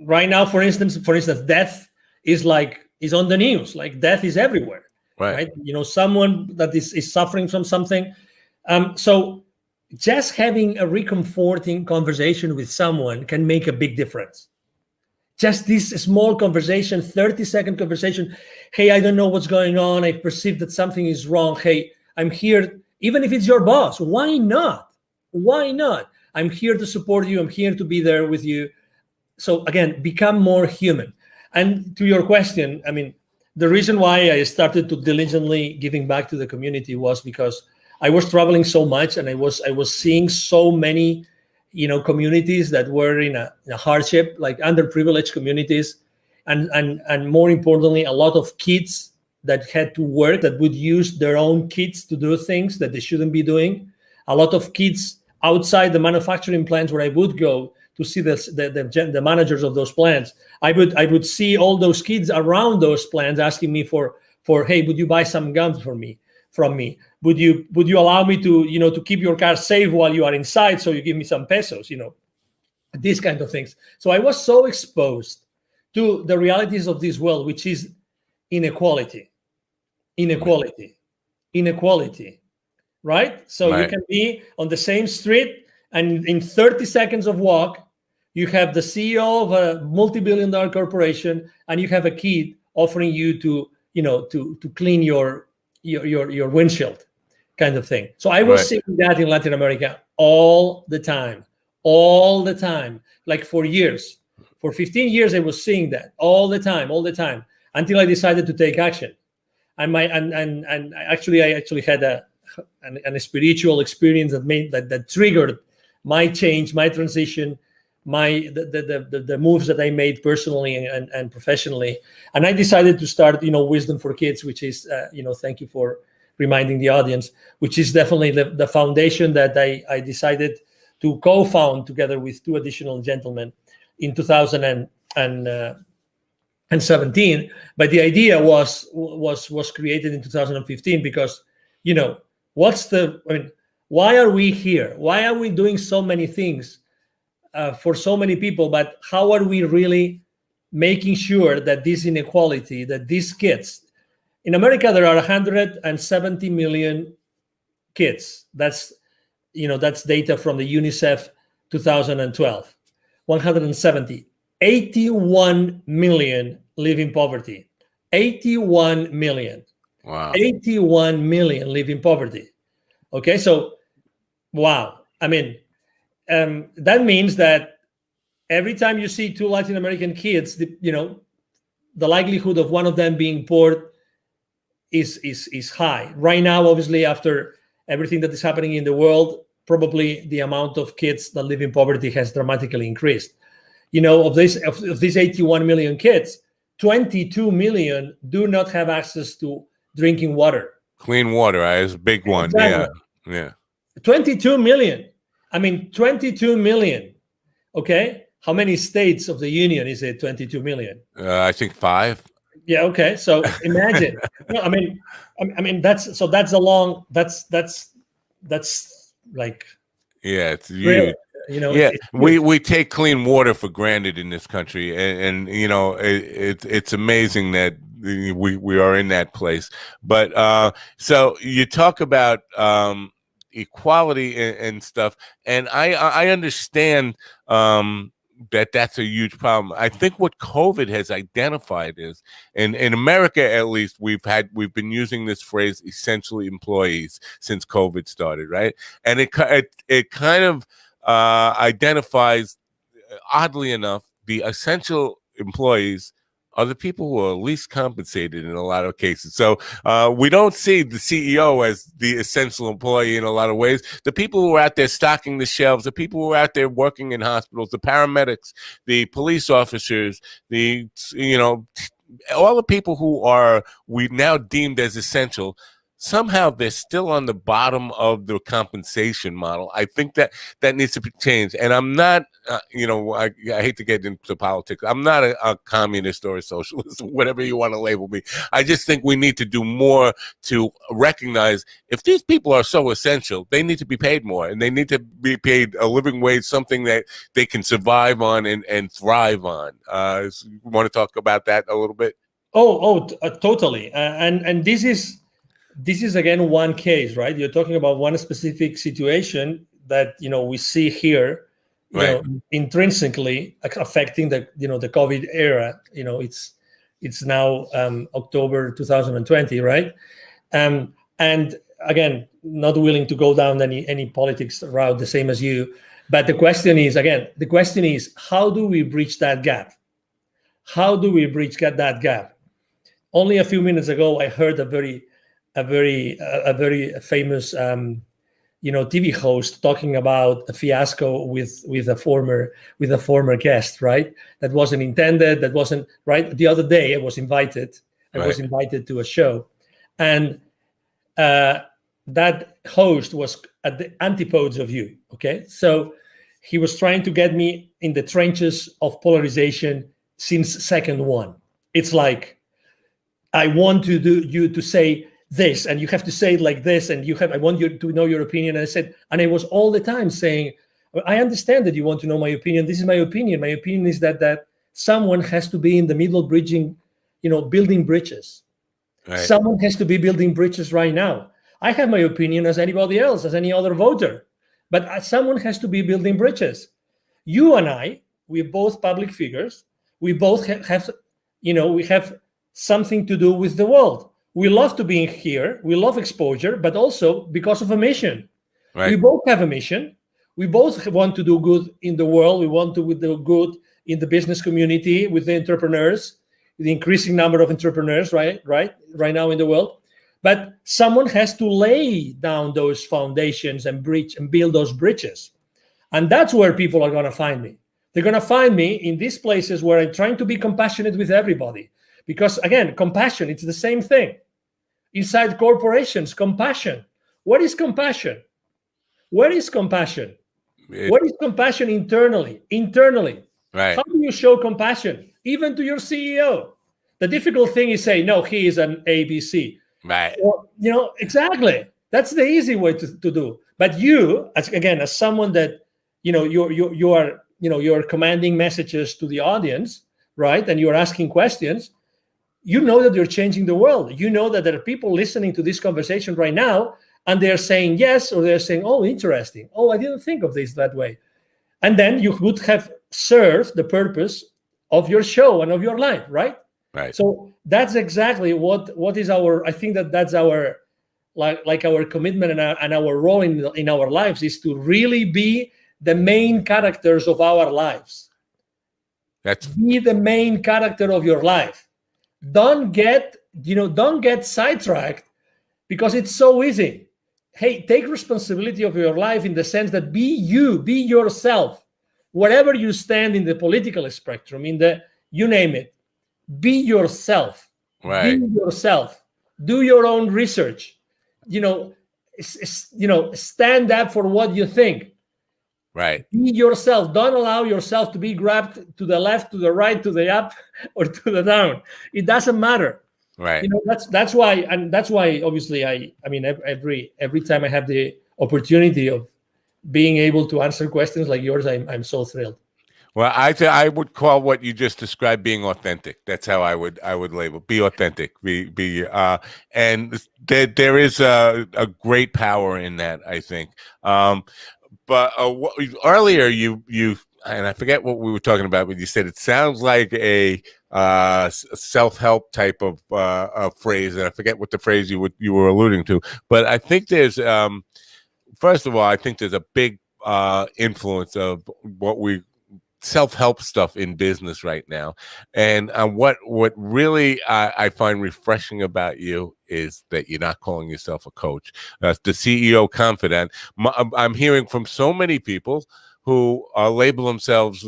Speaker 3: Right now, for instance, death is on the news. Like, death is everywhere. Right. Someone that is suffering from something. So just having a reconforting conversation with someone can make a big difference. Just this small conversation, 30-second conversation. Hey, I don't know what's going on. I perceive that something is wrong. Hey, I'm here. Even if it's your boss, why not? Why not? I'm here to support you. I'm here to be there with you. So again, become more human. And to your question, I mean, the reason why I started to diligently giving back to the community was because I was traveling so much, and I was seeing so many, communities that were in a hardship, like underprivileged communities, and more importantly, a lot of kids that had to work, that would use their own kids to do things that they shouldn't be doing. A lot of kids outside the manufacturing plants where I would go to see the managers of those plants. I would see all those kids around those plants asking me for hey, would you buy some gum from me? Would you allow me to to keep your car safe while you are inside? So you give me some pesos, these kind of things. So I was so exposed to the realities of this world, which is inequality, right? So right. You can be on the same street, and in 30 seconds of walk, you have the CEO of a multi-billion-dollar corporation, and you have a kid offering you to clean your windshield, kind of thing. So I was seeing that in Latin America all the time, like for years. For 15 years, I was seeing that all the time, until I decided to take action. And I actually had a spiritual experience that triggered my change, my transition, the moves that I made personally and professionally. And I decided to start, Wisdom for Kids, which is, thank you for reminding the audience, which is definitely the foundation that I decided to co-found together with two additional gentlemen in 2017. But the idea was created in 2015 because, why are we here? Why are we doing so many things for so many people, but how are we really making sure that this inequality, that these kids, in America, there are 170 million kids. That's data from the UNICEF 2012. 170. 81 million live in poverty. 81 million.
Speaker 2: Wow.
Speaker 3: 81 million live in poverty. Okay, so wow. I mean, that means that every time you see two Latin American kids, the likelihood of one of them being poor is high. Right now, obviously, after everything that is happening in the world, probably the amount of kids that live in poverty has dramatically increased. Of these 81 million kids, 22 million do not have access to drinking water.
Speaker 2: Clean water is a big one. Exactly. Yeah.
Speaker 3: 22 million. I mean, 22 million. Okay. how many states of the union is it? 22 million.
Speaker 2: I think 5.
Speaker 3: Yeah. Okay. So imagine. No, I mean that's a long. That's like
Speaker 2: Yeah, it's
Speaker 3: really,
Speaker 2: huge.
Speaker 3: it's,
Speaker 2: Yeah,
Speaker 3: it's huge.
Speaker 2: we take clean water for granted in this country, and it's amazing that we are in that place. But so you talk about equality and stuff, and I understand that that's a huge problem. I think what COVID has identified is, in America at least, we've been using this phrase "essential employees" since COVID started, right? And it kind of identifies, oddly enough, the essential employees are the people who are least compensated in a lot of cases. So we don't see the CEO as the essential employee in a lot of ways. The people who are out there stocking the shelves, the people who are out there working in hospitals, the paramedics, the police officers, all the people who are we now deemed as essential, somehow they're still on the bottom of the compensation model. I think that needs to be changed. And I'm not, I hate to get into politics. I'm not a communist or a socialist, whatever you want to label me. I just think we need to do more to recognize if these people are so essential, they need to be paid more, and they need to be paid a living wage, something that they can survive on and thrive on. So you want to talk about that a little bit?
Speaker 3: Totally. And this is again one case, right? You're talking about one specific situation that we see here,
Speaker 2: Right.
Speaker 3: intrinsically affecting the the COVID era. It's now October 2020, right? And again, not willing to go down any politics route the same as you, but the question is how do we bridge that gap? How do we bridge that gap? Only a few minutes ago, I heard a very famous TV host talking about a fiasco with a former guest, right? That wasn't intended. That wasn't right. The other day, I was invited. To a show, and that host was at the antipodes of you. Okay, so he was trying to get me in the trenches of polarization since second one. It's like, I want you to say this, and you have to say it like this, and I want you to know your opinion. And I was all the time saying, I understand that you want to know my opinion. This is my opinion. My opinion is that someone has to be in the middle bridging, building bridges. Right. Someone has to be building bridges right now. I have my opinion as anybody else, as any other voter, but someone has to be building bridges. You and I, we're both public figures. We both have we have something to do with the world. We love to be here. We love exposure, but also because of a mission. Right. We both have a mission. We both want to do good in the world. We want to do good in the business community with the entrepreneurs, the increasing number of entrepreneurs, right now in the world. But someone has to lay down those foundations and build those bridges. And that's where people are going to find me. They're going to find me in these places where I'm trying to be compassionate with everybody. Because again, compassion, it's the same thing. Inside corporations, compassion. What is compassion? Where is compassion? What is compassion internally? Right. How do you show compassion? Even to your CEO. The difficult thing is say, no, he is an ABC.
Speaker 2: Right.
Speaker 3: Or, exactly. That's the easy way to do. But you, as someone that, you're commanding messages to the audience, right? And you're asking questions. You know that you're changing the world. You know that there are people listening to this conversation right now, and they're saying yes, or they're saying, oh, interesting. Oh, I didn't think of this that way. And then you would have served the purpose of your show and of your life, right?
Speaker 2: Right.
Speaker 3: So that's exactly what is our, I think that's our, like our commitment and our role in our lives is to really be the main characters of our lives. Be the main character of your life. Don't get sidetracked because it's so easy. Hey, take responsibility of your life in the sense that be you, be yourself. Wherever you stand in the political spectrum, you name it, be yourself.
Speaker 2: Right.
Speaker 3: Be yourself. Do your own research. Stand up for what you think.
Speaker 2: Right.
Speaker 3: Be yourself. Don't allow yourself to be grabbed to the left, to the right, to the up, or to the down. It doesn't matter.
Speaker 2: Right.
Speaker 3: That's why, and that's why obviously I mean every time I have the opportunity of being able to answer questions like yours, I'm so thrilled.
Speaker 2: Well, I would call what you just described being authentic. That's how I would label. Be authentic. And there is a great power in that, I think. But earlier you and I forget what we were talking about, but you said it sounds like a self-help type of phrase, and I forget what the phrase you were alluding to. But I think there's first of all, I think there's a big influence of what we self-help stuff in business right now, and what really I find refreshing about you is that you're not calling yourself a coach. The CEO Confidant. I'm hearing from so many people who label themselves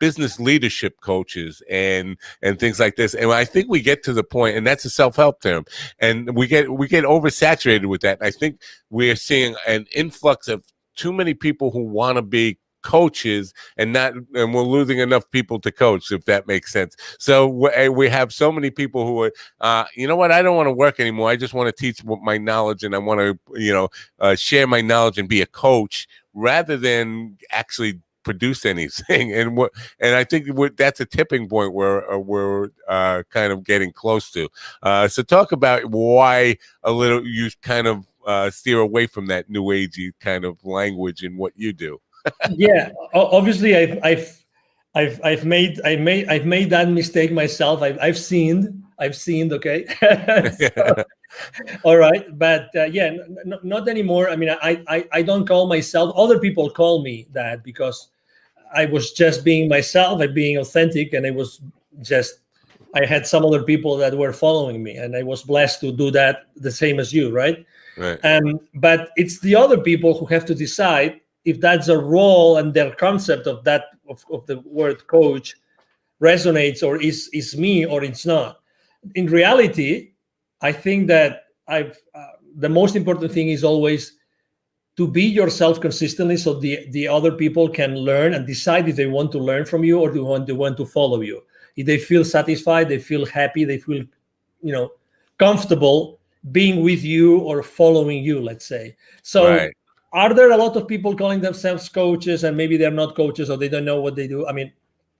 Speaker 2: business leadership coaches and things like this, and I think we get to the point, and that's a self-help term, and we get oversaturated with that. And I think we're seeing an influx of too many people who want to be coaches and we're losing enough people to coach, if that makes sense. So we have so many people who are you know what, I don't want to work anymore, I just want to teach my knowledge, and I want to share my knowledge and be a coach rather than actually produce anything. And I think that's a tipping point where we're kind of getting close to. So talk about why you kind of steer away from that new agey kind of language in what you do.
Speaker 3: Yeah, obviously I've made that mistake myself. I've seen. Okay. So, all right, but yeah, not anymore. I mean, I don't call myself. Other people call me that because I was just being myself, and being authentic, and I had some other people that were following me, and I was blessed to do that the same as you, right?
Speaker 2: Right.
Speaker 3: But it's the other people who have to decide if that's a role and their concept of that of the word coach resonates, or is me, or it's not. In reality, I think that the most important thing is always to be yourself consistently, so the other people can learn and decide if they want to learn from you or they want to follow you. If they feel satisfied, they feel happy, they feel comfortable being with you or following you, let's say. So
Speaker 2: right.
Speaker 3: Are there a lot of people calling themselves coaches and maybe they're not coaches or they don't know what they do? I mean,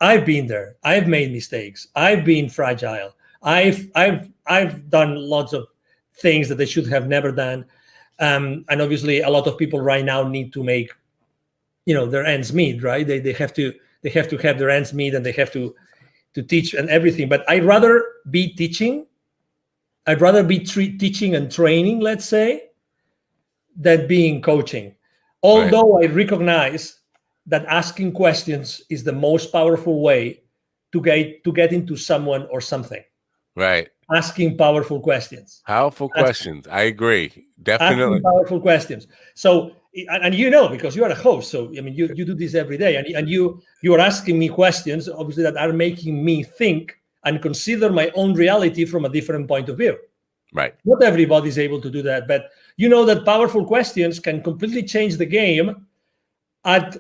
Speaker 3: I've been there. I've made mistakes. I've been fragile. I've done lots of things that they should have never done. And obviously a lot of people right now need to make, their ends meet, right? They have to have their ends meet, and they have to teach and everything. But I'd rather be teaching. I'd rather be teaching and training, let's say, than being coaching. Although I recognize that asking questions is the most powerful way to get into someone or something.
Speaker 2: Right.
Speaker 3: Asking powerful questions.
Speaker 2: Powerful questions. I agree. Definitely.
Speaker 3: Asking powerful questions. So, and because you are a host, so I mean, you do this every day, and you are asking me questions, obviously, that are making me think and consider my own reality from a different point of view.
Speaker 2: Right.
Speaker 3: Not everybody's able to do that, but that powerful questions can completely change the game at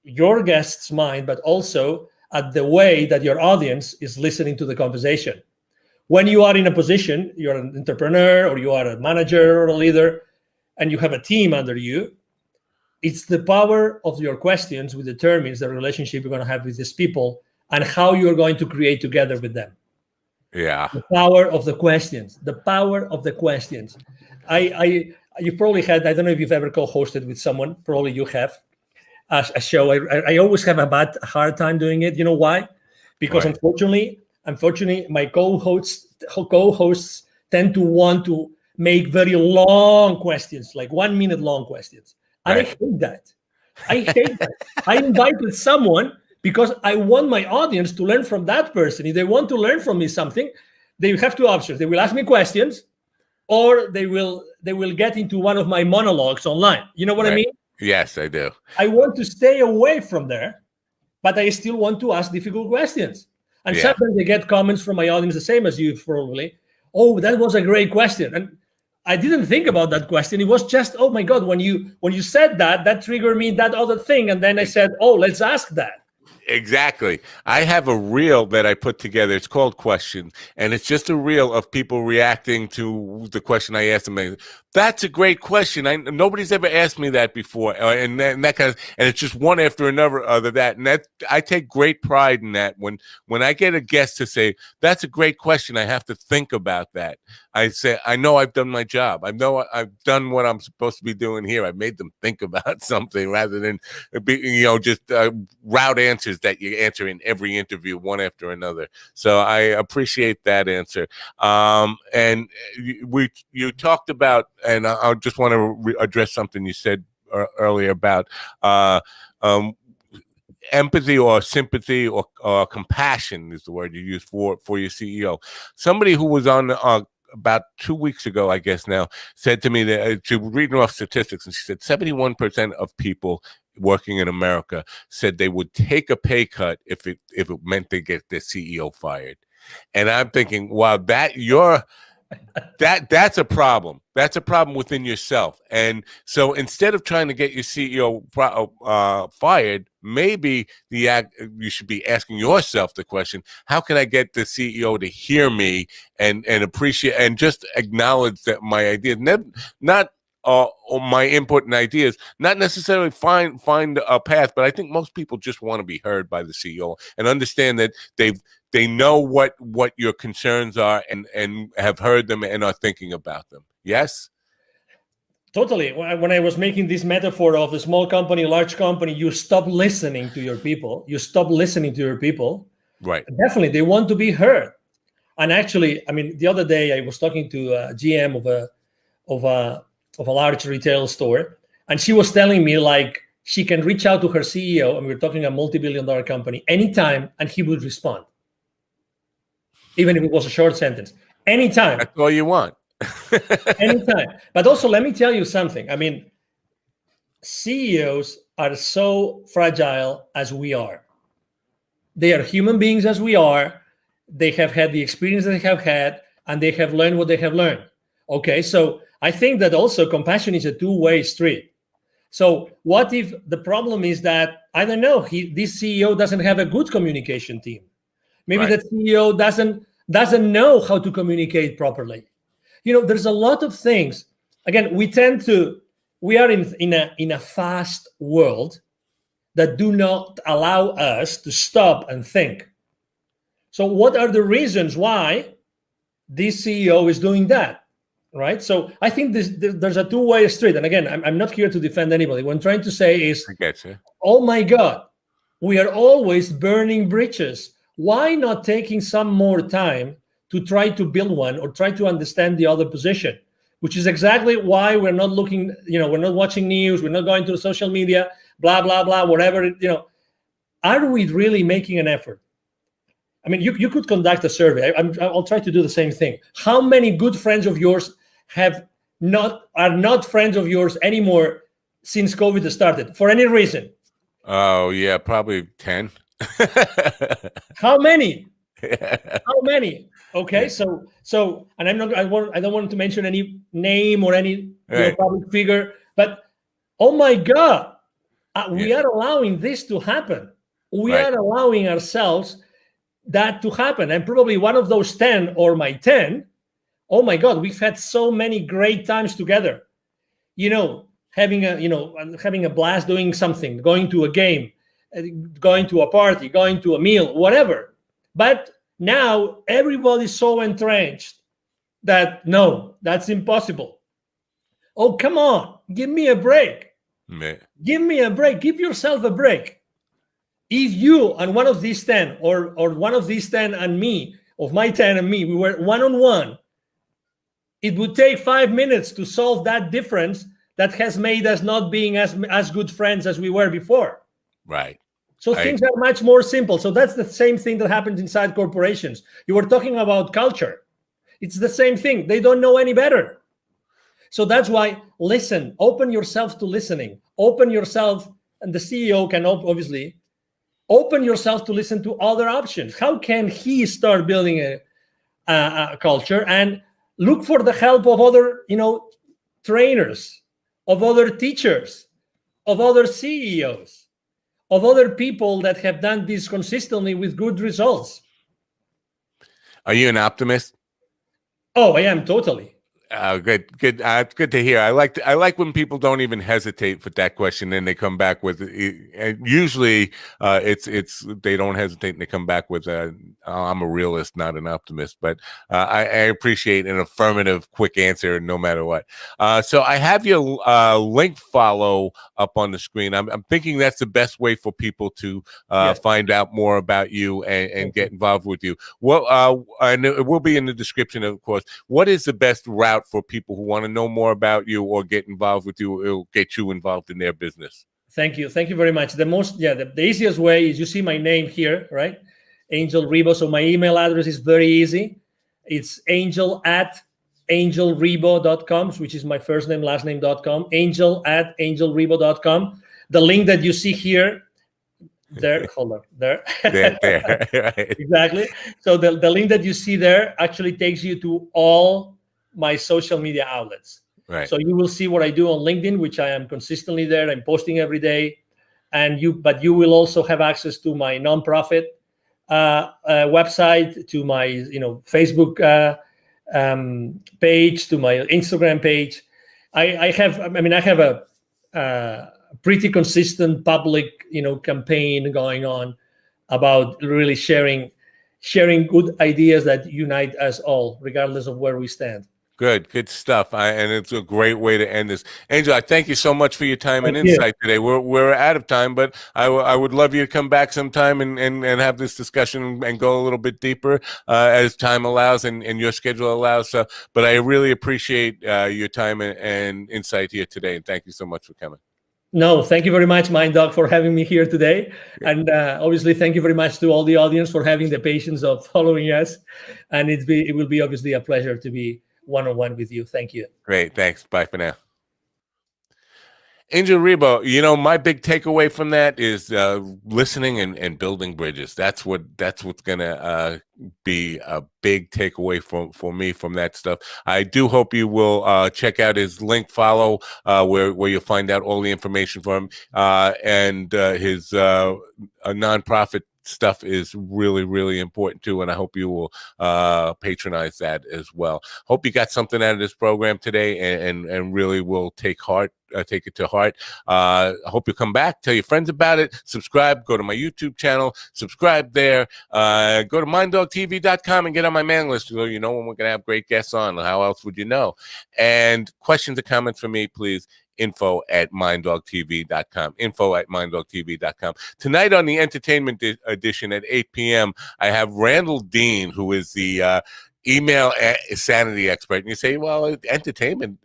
Speaker 3: your guest's mind, but also at the way that your audience is listening to the conversation. When you are in a position, you're an entrepreneur or you are a manager or a leader, and you have a team under you, it's the power of your questions which determines the relationship you're going to have with these people and how you're going to create together with them.
Speaker 2: Yeah.
Speaker 3: The power of the questions. The power of the questions. You probably had, I don't know if you've ever co-hosted with someone, probably you have, a show. I always have a hard time doing it. You know why? Because unfortunately, my co-hosts tend to want to make very long questions, like 1 minute long questions. And I hate that. I invited someone because I want my audience to learn from that person. If they want to learn from me something, they have two options. They will ask me questions, or they will get into one of my monologues online. You know what I mean?
Speaker 2: Yes, I do.
Speaker 3: I want to stay away from there, but I still want to ask difficult questions. And sometimes I get comments from my audience, the same as you probably. Oh, that was a great question. And I didn't think about that question. It was just, oh my God, when you said that, that triggered me that other thing. And then I said, oh, let's ask that.
Speaker 2: Exactly. I have a reel that I put together. It's called Questions, and it's just a reel of people reacting to the question I asked them. That's a great question. Nobody's ever asked me that before, and that kind of. And it's just one after another of that. And that I take great pride in that. When I get a guest to say that's a great question, I have to think about that. I say, I know I've done my job. I know I've done what I'm supposed to be doing here. I made them think about something rather than just route answers that you answer in every interview one after another. So I appreciate that answer. And you talked about, and I just want to address something you said earlier about empathy or sympathy or compassion is the word you use for your CEO. Somebody who was on about 2 weeks ago, I guess now, said to me that she was reading off statistics, and she said 71% of people working in America said they would take a pay cut if it meant they get their CEO fired. And I'm thinking, wow, that's a problem. That's a problem within yourself. And so instead of trying to get your CEO fired, maybe you should be asking yourself the question, how can I get the CEO to hear me and appreciate and just acknowledge that my ideas, not my input and ideas, not necessarily find a path, but I think most people just want to be heard by the CEO and understand that they know what your concerns are and have heard them and are thinking about them. Yes?
Speaker 3: Totally. When I was making this metaphor of a small company, large company, you stop listening to your people.
Speaker 2: Right.
Speaker 3: Definitely, they want to be heard. And actually, I mean, the other day I was talking to a GM of a large retail store, and she was telling me like she can reach out to her CEO, and we're talking a multi-billion-dollar company, anytime, and he would respond, even if it was a short sentence. Anytime.
Speaker 2: That's all you want.
Speaker 3: Anytime. But also, let me tell you something. I mean, CEOs are so fragile as we are. They are human beings as we are. They have had the experience that they have had, and they have learned what they have learned. Okay, so I think that also compassion is a two-way street. So what if the problem is that, I don't know, this CEO doesn't have a good communication team? Maybe
Speaker 2: Right.
Speaker 3: the CEO doesn't know how to communicate properly. There's a lot of things. Again, we are in a fast world that do not allow us to stop and think. So what are the reasons why this CEO is doing that? Right? So I think there's a two-way street. And again, I'm not here to defend anybody. What I'm trying to say is,
Speaker 2: I get you.
Speaker 3: Oh my God, we are always burning bridges. Why not taking some more time to try to build one or try to understand the other position? Which is exactly why we're not looking, we're not watching news, we're not going to social media, blah, blah, blah, whatever, Are we really making an effort? I mean, you could conduct a survey. I'll try to do the same thing. How many good friends of yours are not friends of yours anymore since COVID started for any reason?
Speaker 2: Oh yeah, probably 10.
Speaker 3: How many? How many? Okay, so, and I don't want to mention any name or any public figure, but oh my God, we are allowing this to happen. We are allowing ourselves that to happen, and probably one of those 10 or my 10. Oh my God, we've had so many great times together. Having a blast doing something, going to a game, going to a party, going to a meal, whatever. But now everybody's so entrenched that no, that's impossible. Oh, come on, give me a break. Give me a break. Give yourself a break. If you and one of these 10 or one of these 10 and me, of my 10 and me, we were one-on-one, it would take 5 minutes to solve that difference that has made us not being as good friends as we were before.
Speaker 2: Right.
Speaker 3: So things are much more simple. So that's the same thing that happens inside corporations. You were talking about culture. It's the same thing. They don't know any better. So that's why, listen, open yourself to listening. Open yourself, and the CEO can obviously open yourself to listen to other options. How can he start building a culture? And look for the help of other, trainers, of other teachers, of other CEOs, of other people that have done this consistently with good results.
Speaker 2: Are you an optimist?
Speaker 3: Oh, I am totally.
Speaker 2: Good. It's good to hear. I like when people don't even hesitate for that question, and they come back with. And usually, it's they don't hesitate and they come back with, "I'm a realist, not an optimist." But I appreciate an affirmative, quick answer, no matter what. So I have your link follow up on the screen. I'm thinking that's the best way for people to
Speaker 3: Yes.
Speaker 2: find out more about you and get involved with you. Well, and it will be in the description, of course. What is the best route for people who want to know more about you or get involved with you? It'll get you involved in their business.
Speaker 3: Thank you very much. The easiest way is, you see my name here, right? Angel Ribo. So my email address is very easy. It's angel@angelribo.com, which is my first name, last name.com. Angel@angelribo.com. The link that you see here, there, hold on, there.
Speaker 2: There. Right.
Speaker 3: Exactly. So the link that you see there actually takes you to all my social media outlets.
Speaker 2: Right.
Speaker 3: So you will see what I do on LinkedIn, which I am consistently there. I'm posting every day. But you will also have access to my nonprofit website, to my Facebook page, to my Instagram page. I have a pretty consistent public campaign going on about really sharing good ideas that unite us all, regardless of where we stand.
Speaker 2: Good stuff. And it's a great way to end this. Angel, I thank you so much for your time and insight today. We're out of time, but I would love you to come back sometime and have this discussion and go a little bit deeper as time allows and your schedule allows. So, but I really appreciate your time and insight here today. And thank you so much for coming.
Speaker 3: No, thank you very much, Mind Dog, for having me here today. And obviously, thank you very much to all the audience for having the patience of following us. And it will be obviously a pleasure to be one-on-one with you. Thank you.
Speaker 2: Great. Thanks. Bye for now. Angel Ribo, my big takeaway from that is listening and building bridges. That's what's gonna be a big takeaway for me from that stuff. I do hope you will check out his link follow, where you'll find out all the information from him, and his nonprofit stuff is really, really important too, and I hope you will patronize that as well. Hope you got something out of this program today, and really will take it to heart. I hope you come back, tell your friends about it, subscribe, go to my YouTube channel, subscribe there, go to minddogtv.com and get on my mailing list so you know when we're going to have great guests on. How else would you know? And questions or comments for me, please, info@minddogtv.com. info@minddogtv.com. Tonight on the entertainment edition at 8 p.m., I have Randall Dean, who is the email sanity expert. And you say, well, entertainment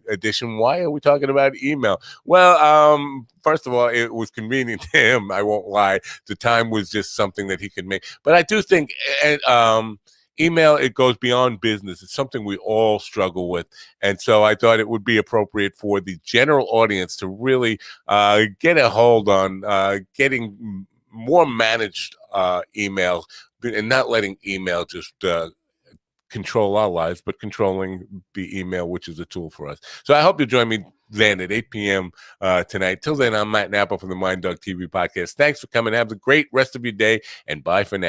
Speaker 2: edition, why are we talking about email? Well, first of all, it was convenient to him. I won't lie. The time was just something that he could make. But I do think email, it goes beyond business. It's something we all struggle with. And so I thought it would be appropriate for the general audience to really get a hold on getting more managed emails and not letting email just control our lives, but controlling the email, which is a tool for us. So I hope you'll join me then at 8 p.m. Tonight. Till then, I'm Matt Napa from the Mind Dog TV podcast. Thanks for coming. Have a great rest of your day, and bye for now.